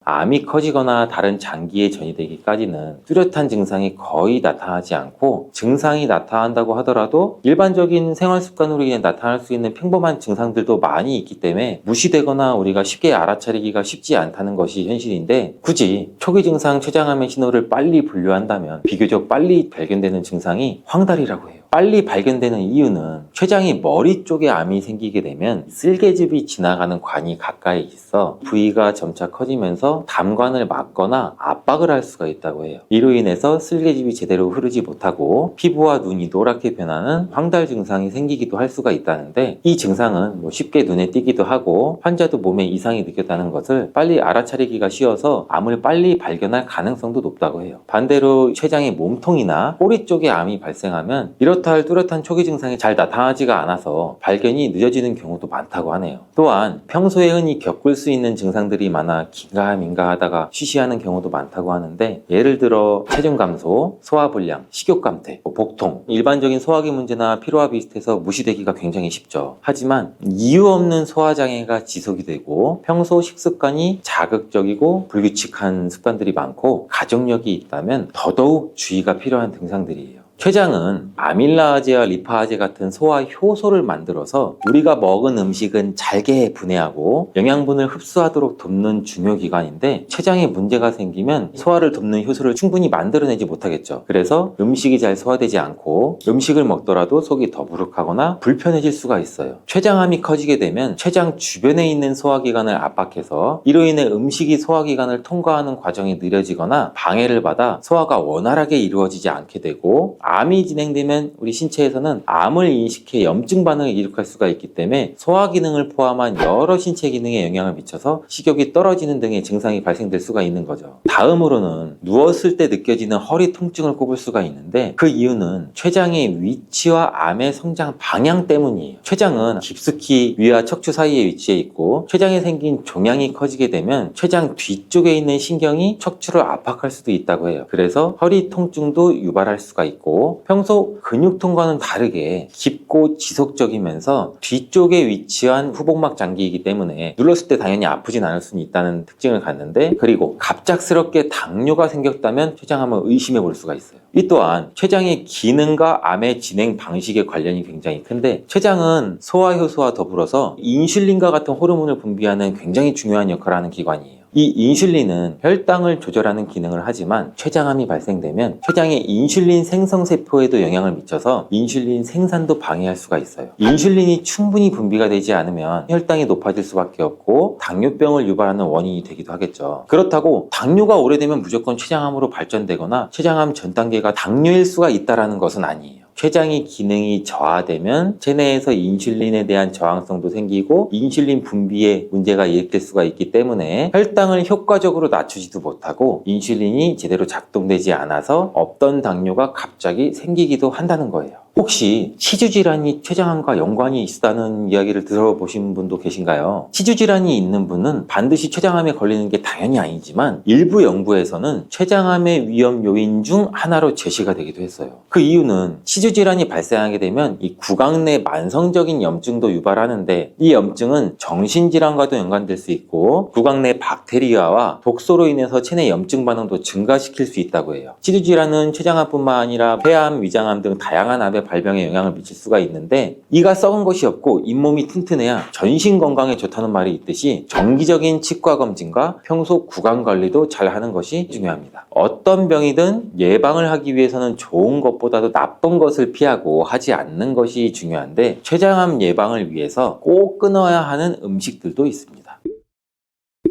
암이 커지거나 다른 장기에 전이되기까지는 뚜렷한 증상이 거의 나타나지 않고, 증상이 나타난다고 하더라도 일반적인 생활 습관으로 인해 나타날 수 있는 평범한 증상들도 많이 있기 때문에 무시되거나 우리가 쉽게 알아차리기가 쉽지 않다는 것이 현실인데, 굳이 초기 증상 췌장암의 신호를 빨리 분류한다면 비교적 빨리 발견되는 증상이 황달이라고 해요. 빨리 발견되는 이유는 췌장이 머리 쪽에 암이 생기게 되면 쓸개즙이 지나가는 관이 가까이 있어 부위가 점차 커지면서 담관을 막거나 압박을 할 수가 있다고 해요. 이로 인해서 쓸개즙이 제대로 흐르지 못하고 피부와 눈이 노랗게 변하는 황달 증상이 생기기도 할 수가 있다는데, 이 증상은 쉽게 눈에 띄기도 하고 환자도 몸에 이상이 느꼈다는 것을 빨리 알아차리기가 쉬워서 암을 빨리 발견할 가능성도 높다고 해요. 반대로 췌장의 몸통이나 꼬리 쪽에 암이 발생하면 이렇다 할 뚜렷한 초기 증상이 잘 나타나지가 않아서 발견이 늦어지는 경우도 많다고 하네요. 또한 평소에 흔히 겪을 수 있는 증상들이 많아 긴가민가 하다가 쉬쉬하는 경우도 많다고 하는데, 예를 들어 체중 감소, 소화불량, 식욕감퇴, 복통, 일반적인 소화기 문제나 피로와 비슷해서 무시되기가 굉장히 쉽죠. 하지만 이유 없는 소화장애가 지속이 되고 평소 식습관이 자극적이고 불규칙한 습관들이 많고 가족력이 있다면 더더욱 주의가 필요한 증상들이에요. 췌장은 아밀라아제와 리파아제 같은 소화 효소를 만들어서 우리가 먹은 음식은 잘게 분해하고 영양분을 흡수하도록 돕는 중요 기관인데, 췌장에 문제가 생기면 소화를 돕는 효소를 충분히 만들어내지 못하겠죠. 그래서 음식이 잘 소화되지 않고 음식을 먹더라도 속이 더부룩하거나 불편해질 수가 있어요. 췌장암이 커지게 되면 췌장 주변에 있는 소화기관을 압박해서 이로 인해 음식이 소화기관을 통과하는 과정이 느려지거나 방해를 받아 소화가 원활하게 이루어지지 않게 되고, 암이 진행되면 우리 신체에서는 암을 인식해 염증 반응을 일으킬 수가 있기 때문에 소화 기능을 포함한 여러 신체 기능에 영향을 미쳐서 식욕이 떨어지는 등의 증상이 발생될 수가 있는 거죠. 다음으로는 누웠을 때 느껴지는 허리 통증을 꼽을 수가 있는데, 그 이유는 췌장의 위치와 암의 성장 방향 때문이에요. 췌장은 깊숙이 위와 척추 사이에 위치해 있고, 췌장에 생긴 종양이 커지게 되면 췌장 뒤쪽에 있는 신경이 척추를 압박할 수도 있다고 해요. 그래서 허리 통증도 유발할 수가 있고, 평소 근육통과는 다르게 깊고 지속적이면서 뒤쪽에 위치한 후복막 장기이기 때문에 눌렀을 때 당연히 아프진 않을 수는 있다는 특징을 갖는데, 그리고 갑작스럽게 당뇨가 생겼다면 췌장암을 의심해 볼 수가 있어요. 이 또한 췌장의 기능과 암의 진행 방식의 관련이 굉장히 큰데, 췌장은 소화효소와 더불어서 인슐린과 같은 호르몬을 분비하는 굉장히 중요한 역할을 하는 기관이에요. 이 인슐린은 혈당을 조절하는 기능을 하지만 췌장암이 발생되면 췌장의 인슐린 생성세포에도 영향을 미쳐서 인슐린 생산도 방해할 수가 있어요. 인슐린이 충분히 분비가 되지 않으면 혈당이 높아질 수밖에 없고 당뇨병을 유발하는 원인이 되기도 하겠죠. 그렇다고 당뇨가 오래되면 무조건 췌장암으로 발전되거나 췌장암 전 단계가 당뇨일 수가 있다는 것은 아니에요. 췌장의 기능이 저하되면 체내에서 인슐린에 대한 저항성도 생기고 인슐린 분비에 문제가 일으킬 수가 있기 때문에 혈당을 효과적으로 낮추지도 못하고 인슐린이 제대로 작동되지 않아서 없던 당뇨가 갑자기 생기기도 한다는 거예요. 혹시 치주질환이 췌장암과 연관이 있다는 이야기를 들어보신 분도 계신가요? 치주질환이 있는 분은 반드시 췌장암에 걸리는 게 당연히 아니지만 일부 연구에서는 췌장암의 위험 요인 중 하나로 제시가 되기도 했어요. 그 이유는 치주질환이 발생하게 되면 이 구강 내 만성적인 염증도 유발하는데, 이 염증은 정신질환과도 연관될 수 있고 구강 내 박테리아와 독소로 인해서 체내 염증 반응도 증가시킬 수 있다고 해요. 치주질환은 췌장암뿐만 아니라 폐암, 위장암 등 다양한 암의 발병에 영향을 미칠 수가 있는데, 이가 썩은 것이 없고 잇몸이 튼튼해야 전신 건강에 좋다는 말이 있듯이 정기적인 치과 검진과 평소 구강 관리도 잘 하는 것이 중요합니다. 어떤 병이든 예방을 하기 위해서는 좋은 것보다도 나쁜 것을 피하고 하지 않는 것이 중요한데, 췌장암 예방을 위해서 꼭 끊어야 하는 음식들도 있습니다.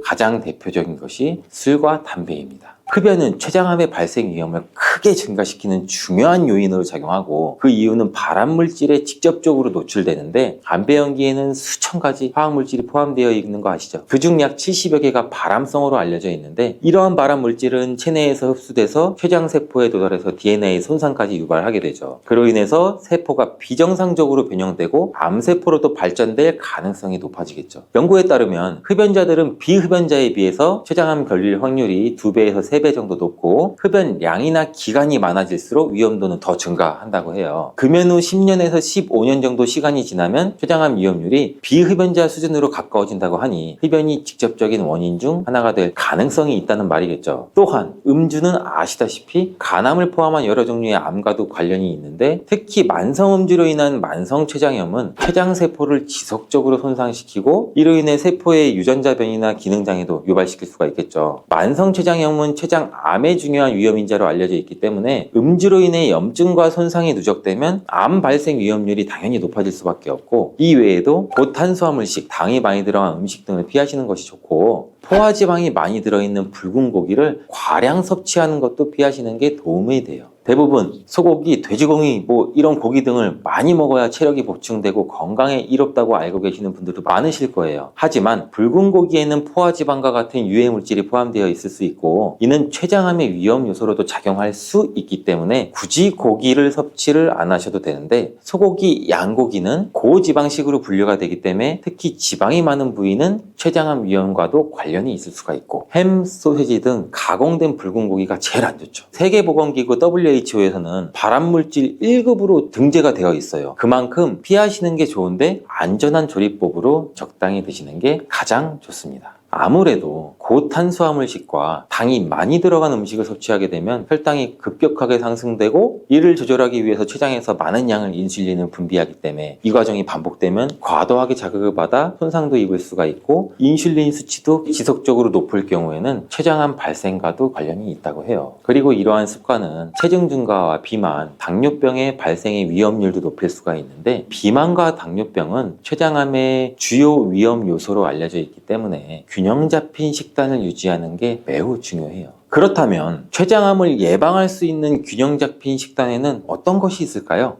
가장 대표적인 것이 술과 담배입니다. 흡연은 췌장암의 발생 위험을 크게 증가시키는 중요한 요인으로 작용하고, 그 이유는 발암물질에 직접적으로 노출되는데, 담배 연기에는 수천 가지 화학물질이 포함되어 있는 거 아시죠? 그중 약 70여 개가 발암성으로 알려져 있는데, 이러한 발암물질은 체내에서 흡수돼서 췌장세포에 도달해서 DNA 손상까지 유발하게 되죠. 그로 인해서 세포가 비정상적으로 변형되고 암세포로도 발전될 가능성이 높아지겠죠. 연구에 따르면 흡연자들은 비흡연자에 비해서 췌장암 걸릴 확률이 2배에서 3배 정도 높고 흡연량이나 기간이 많아질수록 위험도는 더 증가한다고 해요. 금연 후 10년에서 15년 정도 시간이 지나면 췌장암 위험률이 비흡연자 수준으로 가까워진다고 하니 흡연이 직접적인 원인 중 하나가 될 가능성이 있다는 말이겠죠. 또한 음주는 아시다시피 간암을 포함한 여러 종류의 암과도 관련이 있는데 특히 만성 음주로 인한 만성 췌장염은 췌장세포를 지속적으로 손상시키고 이로 인해 세포의 유전자 변이나 기능장애도 유발시킬 수가 있겠죠. 만성 췌장염은 췌장암의 중요한 위험인자로 알려져 있기 때문에 음주로 인해 염증과 손상이 누적되면 암 발생 위험률이 당연히 높아질 수밖에 없고 이 외에도 고탄수화물식, 당이 많이 들어간 음식 등을 피하시는 것이 좋고 포화지방이 많이 들어있는 붉은 고기를 과량 섭취하는 것도 피하시는 게 도움이 돼요. 대부분 소고기, 돼지고기 이런 고기 등을 많이 먹어야 체력이 보충되고 건강에 이롭다고 알고 계시는 분들도 많으실 거예요. 하지만 붉은 고기에는 포화지방과 같은 유해물질이 포함되어 있을 수 있고 이는 췌장암의 위험 요소로도 작용할 수 있기 때문에 굳이 고기를 섭취를 안 하셔도 되는데 소고기, 양고기는 고지방식으로 분류가 되기 때문에 특히 지방이 많은 부위는 췌장암 위험과도 관련이 있을 수가 있고 햄, 소시지 등 가공된 붉은 고기가 제일 안 좋죠. 세계보건기구 WHO에서는 발암물질 1급으로 등재가 되어 있어요. 그만큼 피하시는 게 좋은데 안전한 조리법으로 적당히 드시는 게 가장 좋습니다. 아무래도 고탄수화물식과 당이 많이 들어간 음식을 섭취하게 되면 혈당이 급격하게 상승되고 이를 조절하기 위해서 췌장에서 많은 양의 인슐린을 분비하기 때문에 이 과정이 반복되면 과도하게 자극을 받아 손상도 입을 수가 있고 인슐린 수치도 지속적으로 높을 경우에는 췌장암 발생과도 관련이 있다고 해요. 그리고 이러한 습관은 체중 증가와 비만, 당뇨병의 발생의 위험률도 높일 수가 있는데 비만과 당뇨병은 췌장암의 주요 위험 요소로 알려져 있기 때문에 균형 잡힌 식단을 유지하는 게 매우 중요해요. 그렇다면 췌장암을 예방할 수 있는 균형 잡힌 식단에는 어떤 것이 있을까요?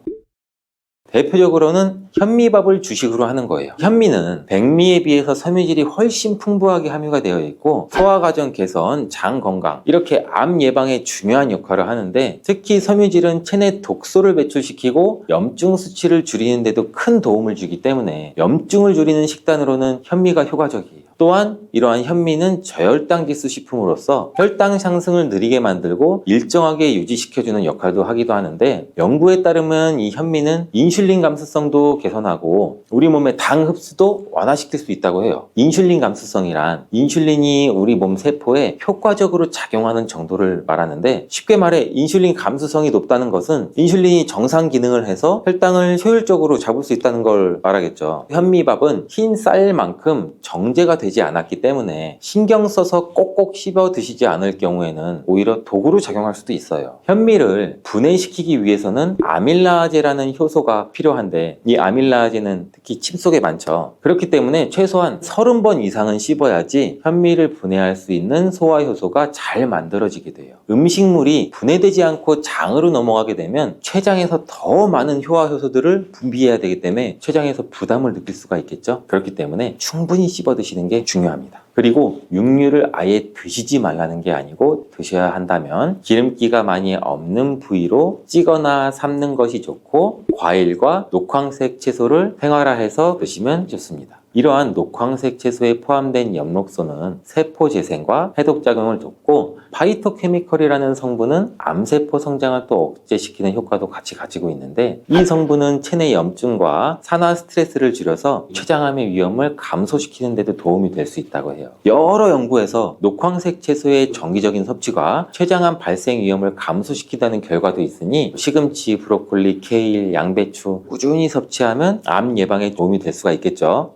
대표적으로는 현미밥을 주식으로 하는 거예요. 현미는 백미에 비해서 섬유질이 훨씬 풍부하게 함유가 되어 있고 소화과정 개선, 장 건강 이렇게 암 예방에 중요한 역할을 하는데 특히 섬유질은 체내 독소를 배출시키고 염증 수치를 줄이는 데도 큰 도움을 주기 때문에 염증을 줄이는 식단으로는 현미가 효과적이에요. 또한 이러한 현미는 저혈당 지수 식품으로서 혈당 상승을 느리게 만들고 일정하게 유지시켜주는 역할도 하기도 하는데 연구에 따르면 이 현미는 인슐린 감수성도 개선하고 우리 몸의 당 흡수도 완화시킬 수 있다고 해요. 인슐린 감수성이란 인슐린이 우리 몸 세포에 효과적으로 작용하는 정도를 말하는데 쉽게 말해 인슐린 감수성이 높다는 것은 인슐린이 정상 기능을 해서 혈당을 효율적으로 잡을 수 있다는 걸 말하겠죠. 현미밥은 흰 쌀만큼 정제가 되지 않았기 때문에 신경 써서 꼭꼭 씹어 드시지 않을 경우에는 오히려 독으로 작용할 수도 있어요. 현미를 분해시키기 위해서는 아밀라아제라는 효소가 필요한데 이 아밀라아제는 특히 침 속에 많죠. 그렇기 때문에 최소한 30번 이상은 씹어야지 현미를 분해할 수 있는 소화 효소가 잘 만들어지게 돼요. 음식물이 분해되지 않고 장으로 넘어가게 되면 췌장에서 더 많은 효화 효소들을 분비해야 되기 때문에 췌장에서 부담을 느낄 수가 있겠죠. 그렇기 때문에 충분히 씹어 드시는 게 중요합니다. 그리고 육류를 아예 드시지 말라는 게 아니고 드셔야 한다면 기름기가 많이 없는 부위로 찌거나 삶는 것이 좋고 과일과 녹황색 채소를 생활화해서 드시면 좋습니다. 이러한 녹황색 채소에 포함된 엽록소는 세포 재생과 해독작용을 돕고 파이토케미컬이라는 성분은 암세포 성장을 또 억제시키는 효과도 같이 가지고 있는데 이 성분은 체내 염증과 산화 스트레스를 줄여서 췌장암의 위험을 감소시키는 데도 도움이 될 수 있다고 해요. 여러 연구에서 녹황색 채소의 정기적인 섭취가 췌장암 발생 위험을 감소시킨다는 결과도 있으니 시금치, 브로콜리, 케일, 양배추 꾸준히 섭취하면 암 예방에 도움이 될 수가 있겠죠.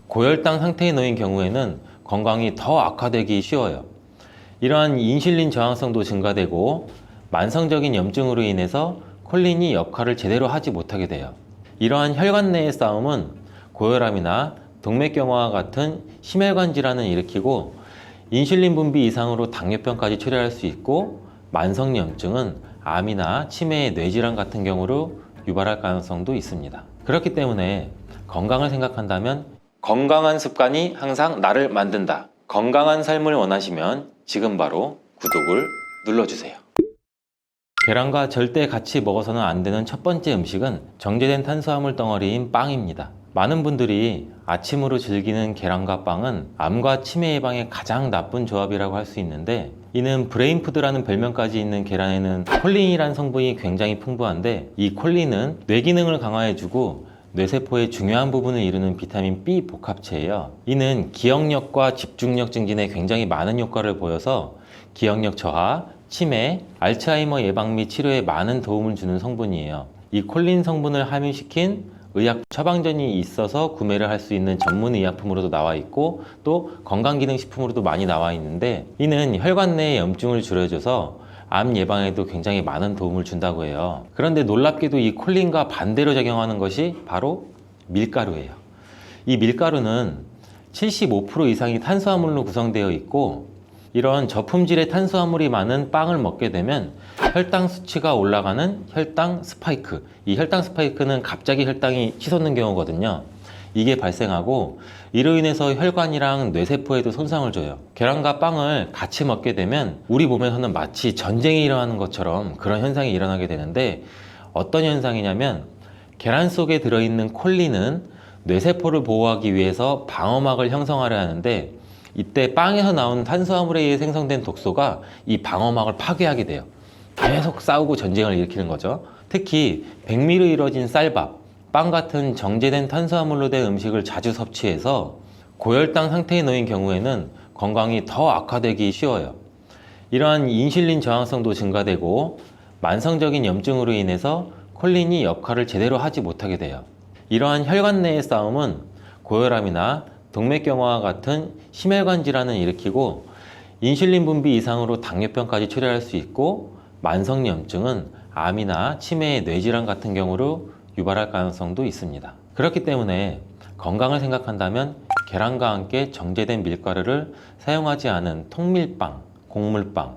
고혈당 상태에 놓인 경우에는 건강이 더 악화되기 쉬워요. 이러한 인슐린 저항성도 증가되고 만성적인 염증으로 인해서 콜린이 역할을 제대로 하지 못하게 돼요. 이러한 혈관 내의 싸움은 고혈압이나 동맥경화와 같은 심혈관 질환을 일으키고 인슐린 분비 이상으로 당뇨병까지 초래할 수 있고 만성 염증은 암이나 치매의 뇌질환 같은 경우로 유발할 가능성도 있습니다. 그렇기 때문에 건강을 생각한다면 건강한 습관이 항상 나를 만든다. 건강한 삶을 원하시면 지금 바로 구독을 눌러주세요. 계란과 절대 같이 먹어서는 안 되는 첫 번째 음식은 정제된 탄수화물 덩어리인 빵입니다. 많은 분들이 아침으로 즐기는 계란과 빵은 암과 치매 예방에 가장 나쁜 조합이라고 할 수 있는데, 이는 브레인푸드라는 별명까지 있는 계란에는 콜린이라는 성분이 굉장히 풍부한데, 이 콜린은 뇌 기능을 강화해주고 뇌세포의 중요한 부분을 이루는 비타민 B 복합체예요. 이는 기억력과 집중력 증진에 굉장히 많은 효과를 보여서 기억력 저하, 치매, 알츠하이머 예방 및 치료에 많은 도움을 주는 성분이에요. 이 콜린 성분을 함유시킨 의약 처방전이 있어서 구매를 할 수 있는 전문 의약품으로도 나와 있고, 또 건강기능식품으로도 많이 나와 있는데, 이는 혈관 내의 염증을 줄여줘서 암 예방에도 굉장히 많은 도움을 준다고 해요. 그런데 놀랍게도 이 콜린과 반대로 작용하는 것이 바로 밀가루예요. 이 밀가루는 75% 이상이 탄수화물로 구성되어 있고, 이런 저품질의 탄수화물이 많은 빵을 먹게 되면 혈당 수치가 올라가는 혈당 스파이크, 이 혈당 스파이크는 갑자기 혈당이 치솟는 경우거든요. 이게 발생하고 이로 인해서 혈관이랑 뇌세포에도 손상을 줘요. 계란과 빵을 같이 먹게 되면 우리 몸에서는 마치 전쟁이 일어나는 것처럼 그런 현상이 일어나게 되는데, 어떤 현상이냐면 계란 속에 들어있는 콜린은 뇌세포를 보호하기 위해서 방어막을 형성하려 하는데, 이때 빵에서 나온 탄수화물에 의해 생성된 독소가 이 방어막을 파괴하게 돼요. 계속 싸우고 전쟁을 일으키는 거죠. 특히 백미로 이루어진 쌀밥, 빵 같은 정제된 탄수화물로 된 음식을 자주 섭취해서 고혈당 상태에 놓인 경우에는 건강이 더 악화되기 쉬워요. 이러한 인슐린 저항성도 증가되고 만성적인 염증으로 인해서 콜린이 역할을 제대로 하지 못하게 돼요. 이러한 혈관 내의 싸움은 고혈압이나 동맥경화와 같은 심혈관 질환을 일으키고, 인슐린 분비 이상으로 당뇨병까지 초래할 수 있고, 만성염증은 암이나 치매의 뇌질환 같은 경우로 유발할 가능성도 있습니다. 그렇기 때문에 건강을 생각한다면 계란과 함께 정제된 밀가루를 사용하지 않은 통밀빵, 곡물빵,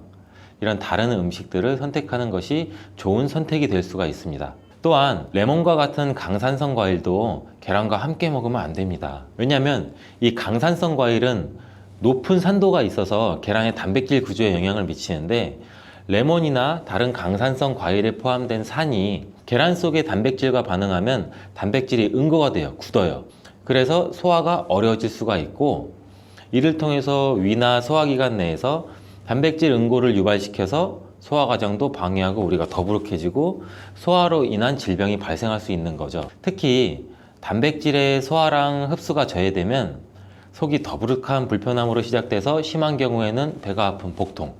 이런 다른 음식들을 선택하는 것이 좋은 선택이 될 수가 있습니다. 또한 레몬과 같은 강산성 과일도 계란과 함께 먹으면 안 됩니다. 왜냐하면 이 강산성 과일은 높은 산도가 있어서 계란의 단백질 구조에 영향을 미치는데, 레몬이나 다른 강산성 과일에 포함된 산이 계란 속의 단백질과 반응하면 단백질이 응고가 돼요. 굳어요. 그래서 소화가 어려워질 수가 있고, 이를 통해서 위나 소화기관 내에서 단백질 응고를 유발시켜서 소화 과정도 방해하고 우리가 더부룩해지고 소화로 인한 질병이 발생할 수 있는 거죠. 특히 단백질의 소화랑 흡수가 저해되면 속이 더부룩한 불편함으로 시작돼서 심한 경우에는 배가 아픈 복통,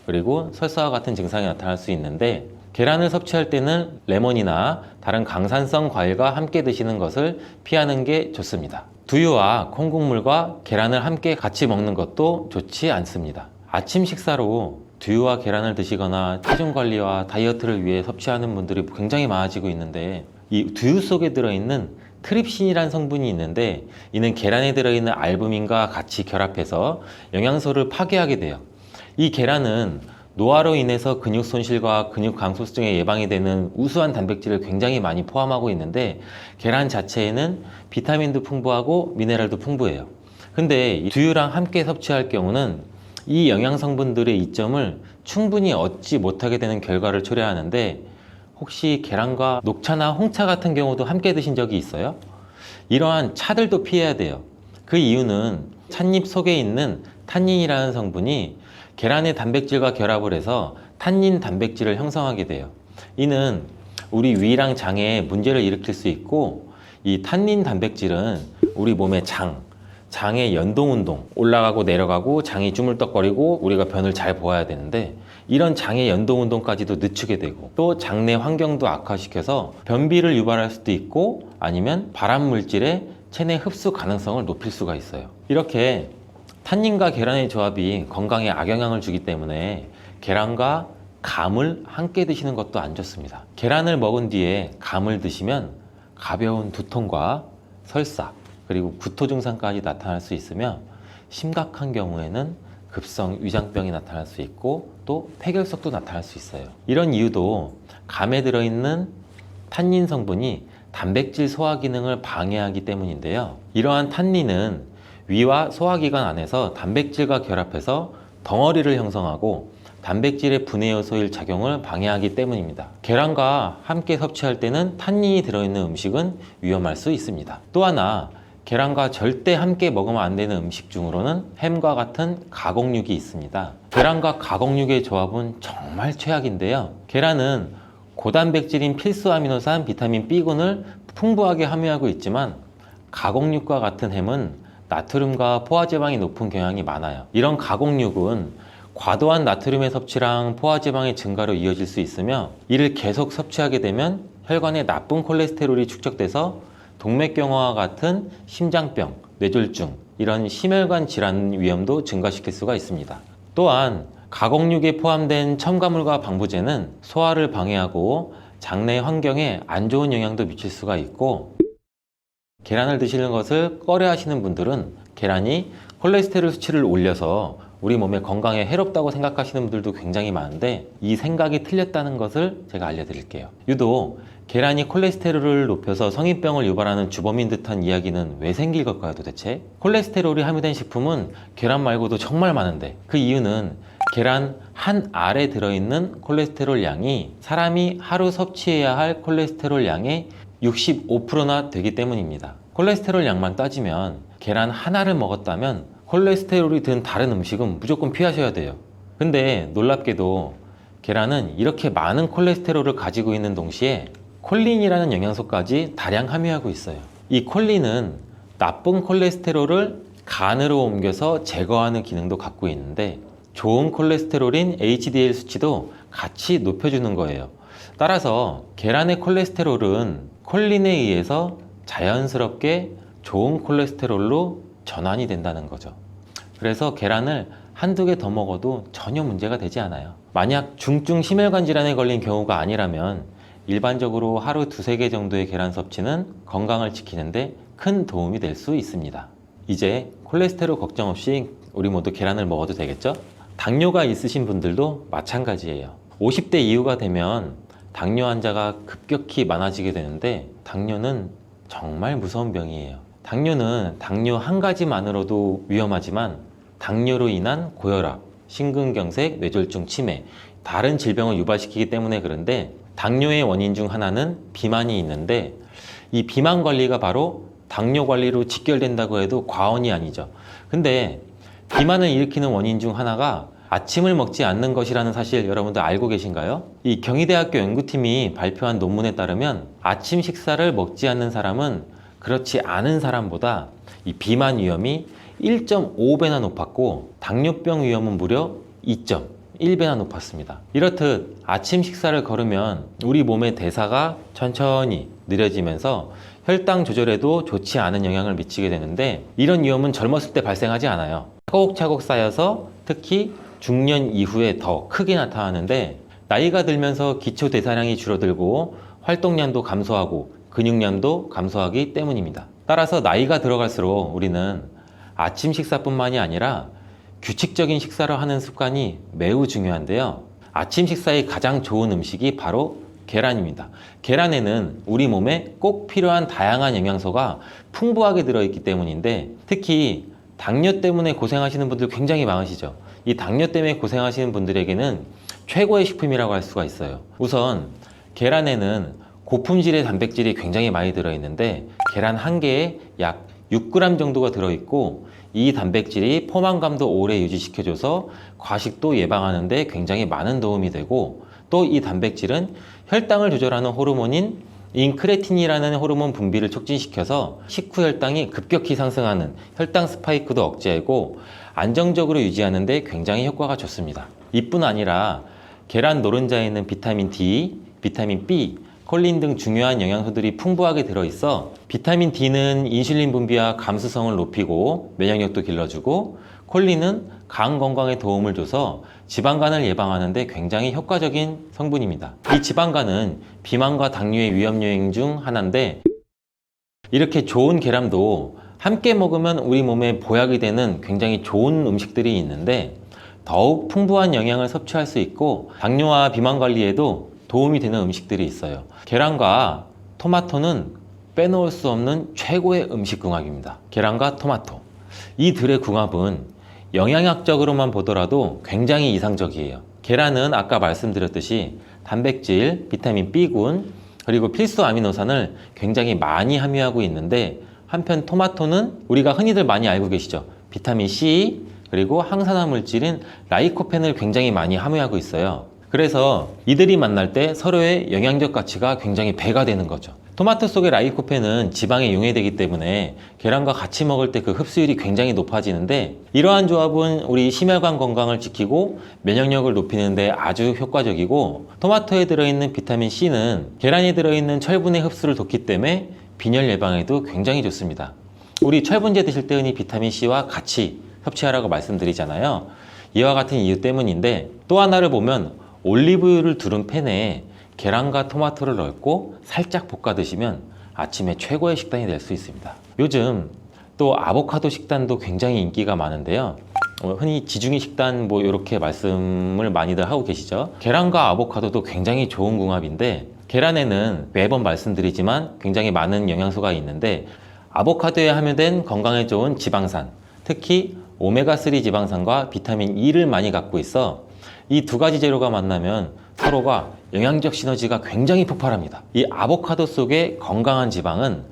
그리고 설사와 같은 증상이 나타날 수 있는데, 계란을 섭취할 때는 레몬이나 다른 강산성 과일과 함께 드시는 것을 피하는 게 좋습니다. 두유와 콩국물과 계란을 함께 같이 먹는 것도 좋지 않습니다. 아침 식사로 두유와 계란을 드시거나 체중 관리와 다이어트를 위해 섭취하는 분들이 굉장히 많아지고 있는데, 이 두유 속에 들어있는 트립신이라는 성분이 있는데, 이는 계란에 들어있는 알부민과 같이 결합해서 영양소를 파괴하게 돼요. 이 계란은 노화로 인해서 근육 손실과 근육 감소증에 예방이 되는 우수한 단백질을 굉장히 많이 포함하고 있는데, 계란 자체에는 비타민도 풍부하고 미네랄도 풍부해요. 근데 이 두유랑 함께 섭취할 경우는 이 영양 성분들의 이점을 충분히 얻지 못하게 되는 결과를 초래하는데, 혹시 계란과 녹차나 홍차 같은 경우도 함께 드신 적이 있어요? 이러한 차들도 피해야 돼요. 그 이유는 찻잎 속에 있는 탄닌이라는 성분이 계란의 단백질과 결합을 해서 탄닌 단백질을 형성하게 돼요. 이는 우리 위랑 장에 문제를 일으킬 수 있고, 이 탄닌 단백질은 우리 몸의 장의 연동운동, 올라가고 내려가고 장이 주물떡거리고 우리가 변을 잘 보아야 되는데, 이런 장의 연동운동까지도 늦추게 되고, 또 장내 환경도 악화시켜서 변비를 유발할 수도 있고, 아니면 발암물질의 체내 흡수 가능성을 높일 수가 있어요. 이렇게 탄닌과 계란의 조합이 건강에 악영향을 주기 때문에 계란과 감을 함께 드시는 것도 안 좋습니다. 계란을 먹은 뒤에 감을 드시면 가벼운 두통과 설사, 그리고 구토 증상까지 나타날 수 있으며, 심각한 경우에는 급성 위장병이 나타날 수 있고, 또 폐결석도 나타날 수 있어요. 이런 이유도 감에 들어있는 탄닌 성분이 단백질 소화 기능을 방해하기 때문인데요. 이러한 탄닌은 위와 소화기관 안에서 단백질과 결합해서 덩어리를 형성하고 단백질의 분해 요소일 작용을 방해하기 때문입니다. 계란과 함께 섭취할 때는 탄닌이 들어있는 음식은 위험할 수 있습니다. 또 하나, 계란과 절대 함께 먹으면 안 되는 음식 중으로는 햄과 같은 가공육이 있습니다. 계란과 가공육의 조합은 정말 최악인데요. 계란은 고단백질인 필수 아미노산 비타민 B군을 풍부하게 함유하고 있지만 가공육과 같은 햄은 나트륨과 포화지방이 높은 경향이 많아요. 이런 가공육은 과도한 나트륨의 섭취랑 포화지방의 증가로 이어질 수 있으며 이를 계속 섭취하게 되면 혈관에 나쁜 콜레스테롤이 축적돼서 동맥경화와 같은 심장병, 뇌졸중, 이런 심혈관 질환 위험도 증가시킬 수가 있습니다. 또한 가공육에 포함된 첨가물과 방부제는 소화를 방해하고 장내 환경에 안 좋은 영향도 미칠 수가 있고, 계란을 드시는 것을 꺼려 하시는 분들은 계란이 콜레스테롤 수치를 올려서 우리 몸의 건강에 해롭다고 생각하시는 분들도 굉장히 많은데, 이 생각이 틀렸다는 것을 제가 알려드릴게요. 유독 계란이 콜레스테롤을 높여서 성인병을 유발하는 주범인 듯한 이야기는 왜 생길 걸까요, 도대체? 콜레스테롤이 함유된 식품은 계란 말고도 정말 많은데, 그 이유는 계란 한 알에 들어있는 콜레스테롤 양이 사람이 하루 섭취해야 할 콜레스테롤 양의 65%나 되기 때문입니다. 콜레스테롤 양만 따지면 계란 하나를 먹었다면 콜레스테롤이 든 다른 음식은 무조건 피하셔야 돼요. 근데 놀랍게도 계란은 이렇게 많은 콜레스테롤을 가지고 있는 동시에 콜린이라는 영양소까지 다량 함유하고 있어요. 이 콜린은 나쁜 콜레스테롤을 간으로 옮겨서 제거하는 기능도 갖고 있는데, 좋은 콜레스테롤인 HDL 수치도 같이 높여주는 거예요. 따라서 계란의 콜레스테롤은 콜린에 의해서 자연스럽게 좋은 콜레스테롤로 전환이 된다는 거죠. 그래서 계란을 한두 개 더 먹어도 전혀 문제가 되지 않아요. 만약 중증 심혈관 질환에 걸린 경우가 아니라면 일반적으로 하루 두세 개 정도의 계란 섭취는 건강을 지키는데 큰 도움이 될 수 있습니다. 이제 콜레스테롤 걱정 없이 우리 모두 계란을 먹어도 되겠죠? 당뇨가 있으신 분들도 마찬가지예요. 50대 이후가 되면 당뇨 환자가 급격히 많아지게 되는데, 당뇨는 정말 무서운 병이에요. 당뇨는 당뇨 한 가지만으로도 위험하지만 당뇨로 인한 고혈압, 심근경색, 뇌졸중, 치매, 다른 질병을 유발시키기 때문에 그런데, 당뇨의 원인 중 하나는 비만이 있는데, 이 비만 관리가 바로 당뇨 관리로 직결된다고 해도 과언이 아니죠. 근데 비만을 일으키는 원인 중 하나가 아침을 먹지 않는 것이라는 사실 여러분들 알고 계신가요? 이 경희대학교 연구팀이 발표한 논문에 따르면 아침 식사를 먹지 않는 사람은 그렇지 않은 사람보다 이 비만 위험이 1.5배나 높았고, 당뇨병 위험은 무려 2.1배나 높았습니다. 이렇듯 아침 식사를 거르면 우리 몸의 대사가 천천히 느려지면서 혈당 조절에도 좋지 않은 영향을 미치게 되는데, 이런 위험은 젊었을 때 발생하지 않아요. 차곡차곡 쌓여서 특히 중년 이후에 더 크게 나타나는데, 나이가 들면서 기초 대사량이 줄어들고 활동량도 감소하고 근육량도 감소하기 때문입니다. 따라서 나이가 들어갈수록 우리는 아침 식사뿐만이 아니라 규칙적인 식사를 하는 습관이 매우 중요한데요. 아침 식사에 가장 좋은 음식이 바로 계란입니다. 계란에는 우리 몸에 꼭 필요한 다양한 영양소가 풍부하게 들어있기 때문인데, 특히 당뇨 때문에 고생하시는 분들 굉장히 많으시죠. 이 당뇨 때문에 고생하시는 분들에게는 최고의 식품이라고 할 수가 있어요. 우선 계란에는 고품질의 단백질이 굉장히 많이 들어있는데, 계란 한 개에 약 6g 정도가 들어있고, 이 단백질이 포만감도 오래 유지시켜줘서 과식도 예방하는 데 굉장히 많은 도움이 되고, 또 이 단백질은 혈당을 조절하는 호르몬인 인크레틴이라는 호르몬 분비를 촉진시켜서 식후 혈당이 급격히 상승하는 혈당 스파이크도 억제하고 안정적으로 유지하는 데 굉장히 효과가 좋습니다. 이뿐 아니라 계란 노른자에 있는 비타민 D, 비타민 B, 콜린 등 중요한 영양소들이 풍부하게 들어있어 비타민 D는 인슐린 분비와 감수성을 높이고 면역력도 길러주고, 콜린은 간 건강에 도움을 줘서 지방간을 예방하는 데 굉장히 효과적인 성분입니다. 이 지방간은 비만과 당뇨의 위험 요인 중 하나인데, 이렇게 좋은 계란도 함께 먹으면 우리 몸에 보약이 되는 굉장히 좋은 음식들이 있는데, 더욱 풍부한 영양을 섭취할 수 있고 당뇨와 비만 관리에도 도움이 되는 음식들이 있어요. 계란과 토마토는 빼놓을 수 없는 최고의 음식 궁합입니다. 계란과 토마토, 이 둘의 궁합은 영양학적으로만 보더라도 굉장히 이상적이에요. 계란은 아까 말씀드렸듯이 단백질, 비타민 B군, 그리고 필수 아미노산을 굉장히 많이 함유하고 있는데, 한편 토마토는 우리가 흔히들 많이 알고 계시죠. 비타민 C 그리고 항산화 물질인 라이코펜을 굉장히 많이 함유하고 있어요. 그래서 이들이 만날 때 서로의 영양적 가치가 굉장히 배가 되는 거죠. 토마토 속의 라이코펜은 지방에 용해되기 때문에 계란과 같이 먹을 때 그 흡수율이 굉장히 높아지는데, 이러한 조합은 우리 심혈관 건강을 지키고 면역력을 높이는 데 아주 효과적이고, 토마토에 들어있는 비타민 C는 계란에 들어있는 철분의 흡수를 돕기 때문에 빈혈 예방에도 굉장히 좋습니다. 우리 철분제 드실 때 흔히 비타민 C와 같이 섭취하라고 말씀드리잖아요. 이와 같은 이유 때문인데, 또 하나를 보면 올리브유를 두른 팬에 계란과 토마토를 넣고 살짝 볶아 드시면 아침에 최고의 식단이 될 수 있습니다. 요즘 또 아보카도 식단도 굉장히 인기가 많은데요. 흔히 지중해 식단 이렇게 말씀을 많이들 하고 계시죠. 계란과 아보카도도 굉장히 좋은 궁합인데, 계란에는 매번 말씀드리지만 굉장히 많은 영양소가 있는데, 아보카도에 함유된 건강에 좋은 지방산, 특히 오메가3 지방산과 비타민 E를 많이 갖고 있어 이 두 가지 재료가 만나면 서로가 영양적 시너지가 굉장히 폭발합니다. 이 아보카도 속의 건강한 지방은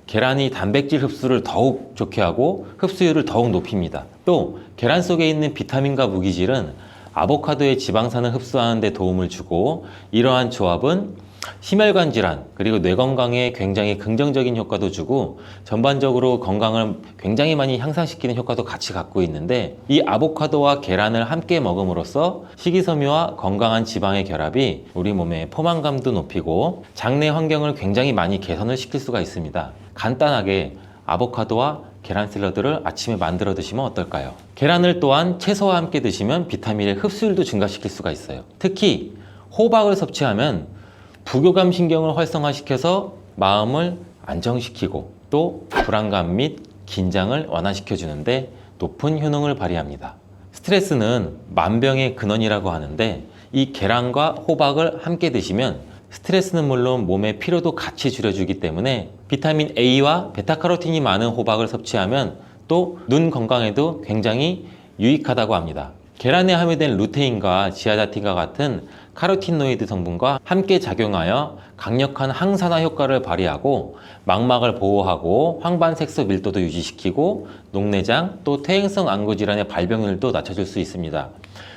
계란이 단백질 흡수를 더욱 좋게 하고 흡수율을 더욱 높입니다. 또 계란 속에 있는 비타민과 무기질은 아보카도의 지방산을 흡수하는 데 도움을 주고, 이러한 조합은 심혈관 질환 그리고 뇌 건강에 굉장히 긍정적인 효과도 주고 전반적으로 건강을 굉장히 많이 향상시키는 효과도 같이 갖고 있는데, 이 아보카도와 계란을 함께 먹음으로써 식이섬유와 건강한 지방의 결합이 우리 몸의 포만감도 높이고 장내 환경을 굉장히 많이 개선을 시킬 수가 있습니다. 간단하게 아보카도와 계란 샐러드를 아침에 만들어 드시면 어떨까요? 계란을 또한 채소와 함께 드시면 비타민의 흡수율도 증가시킬 수가 있어요. 특히 호박을 섭취하면 부교감 신경을 활성화시켜서 마음을 안정시키고 또 불안감 및 긴장을 완화시켜 주는데 높은 효능을 발휘합니다. 스트레스는 만병의 근원이라고 하는데, 이 계란과 호박을 함께 드시면 스트레스는 물론 몸의 피로도 같이 줄여주기 때문에 비타민 A와 베타카로틴이 많은 호박을 섭취하면 또 눈 건강에도 굉장히 유익하다고 합니다. 계란에 함유된 루테인과 지아자틴과 같은 카로티노이드 성분과 함께 작용하여 강력한 항산화 효과를 발휘하고 망막을 보호하고 황반색소 밀도도 유지시키고 녹내장 또 퇴행성 안구 질환의 발병률도 낮춰줄 수 있습니다.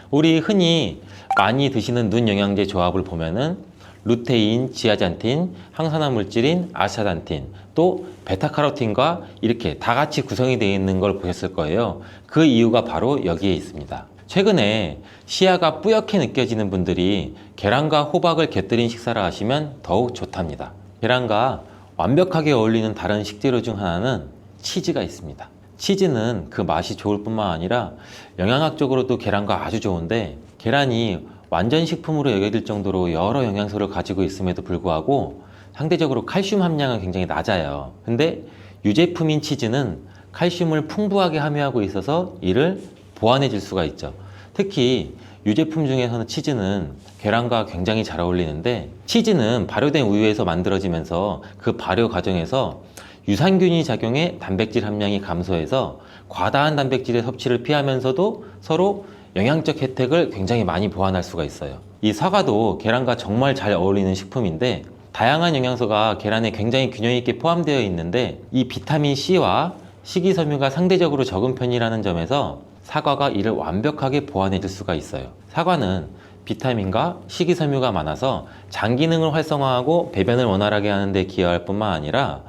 우리 흔히 많이 드시는 눈 영양제 조합을 보면은 루테인, 지아잔틴, 항산화 물질인 아스타잔틴, 또 베타카로틴과 이렇게 다 같이 구성이 되어 있는 걸 보셨을 거예요. 그 이유가 바로 여기에 있습니다. 최근에 시야가 뿌옇게 느껴지는 분들이 계란과 호박을 곁들인 식사를 하시면 더욱 좋답니다. 계란과 완벽하게 어울리는 다른 식재료 중 하나는 치즈가 있습니다. 치즈는 그 맛이 좋을 뿐만 아니라 영양학적으로도 계란과 아주 좋은데, 계란이 완전 식품으로 여겨질 정도로 여러 영양소를 가지고 있음에도 불구하고 상대적으로 칼슘 함량은 굉장히 낮아요. 근데 유제품인 치즈는 칼슘을 풍부하게 함유하고 있어서 이를 보완해 줄 수가 있죠. 특히 유제품 중에서는 치즈는 계란과 굉장히 잘 어울리는데, 치즈는 발효된 우유에서 만들어지면서 그 발효 과정에서 유산균이 작용해 단백질 함량이 감소해서 과다한 단백질의 섭취를 피하면서도 서로 영양적 혜택을 굉장히 많이 보완할 수가 있어요. 이 사과도 계란과 정말 잘 어울리는 식품인데, 다양한 영양소가 계란에 굉장히 균형 있게 포함되어 있는데, 이 비타민 C와 식이섬유가 상대적으로 적은 편이라는 점에서 사과가 이를 완벽하게 보완해 줄 수가 있어요. 사과는 비타민과 식이섬유가 많아서 장 기능을 활성화하고 배변을 원활하게 하는 데 기여할 뿐만 아니라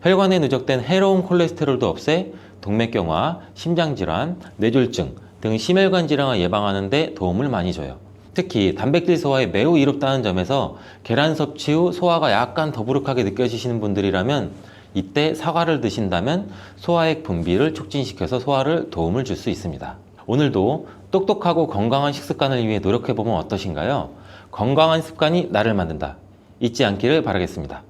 혈관에 누적된 해로운 콜레스테롤도 없애 동맥경화, 심장질환, 뇌졸중 등 심혈관 질환을 예방하는 데 도움을 많이 줘요. 특히 단백질 소화에 매우 이롭다는 점에서 계란 섭취 후 소화가 약간 더부룩하게 느껴지시는 분들이라면 이때 사과를 드신다면 소화액 분비를 촉진시켜서 소화를 도움을 줄 수 있습니다. 오늘도 똑똑하고 건강한 식습관을 위해 노력해보면 어떠신가요? 건강한 습관이 나를 만든다. 잊지 않기를 바라겠습니다.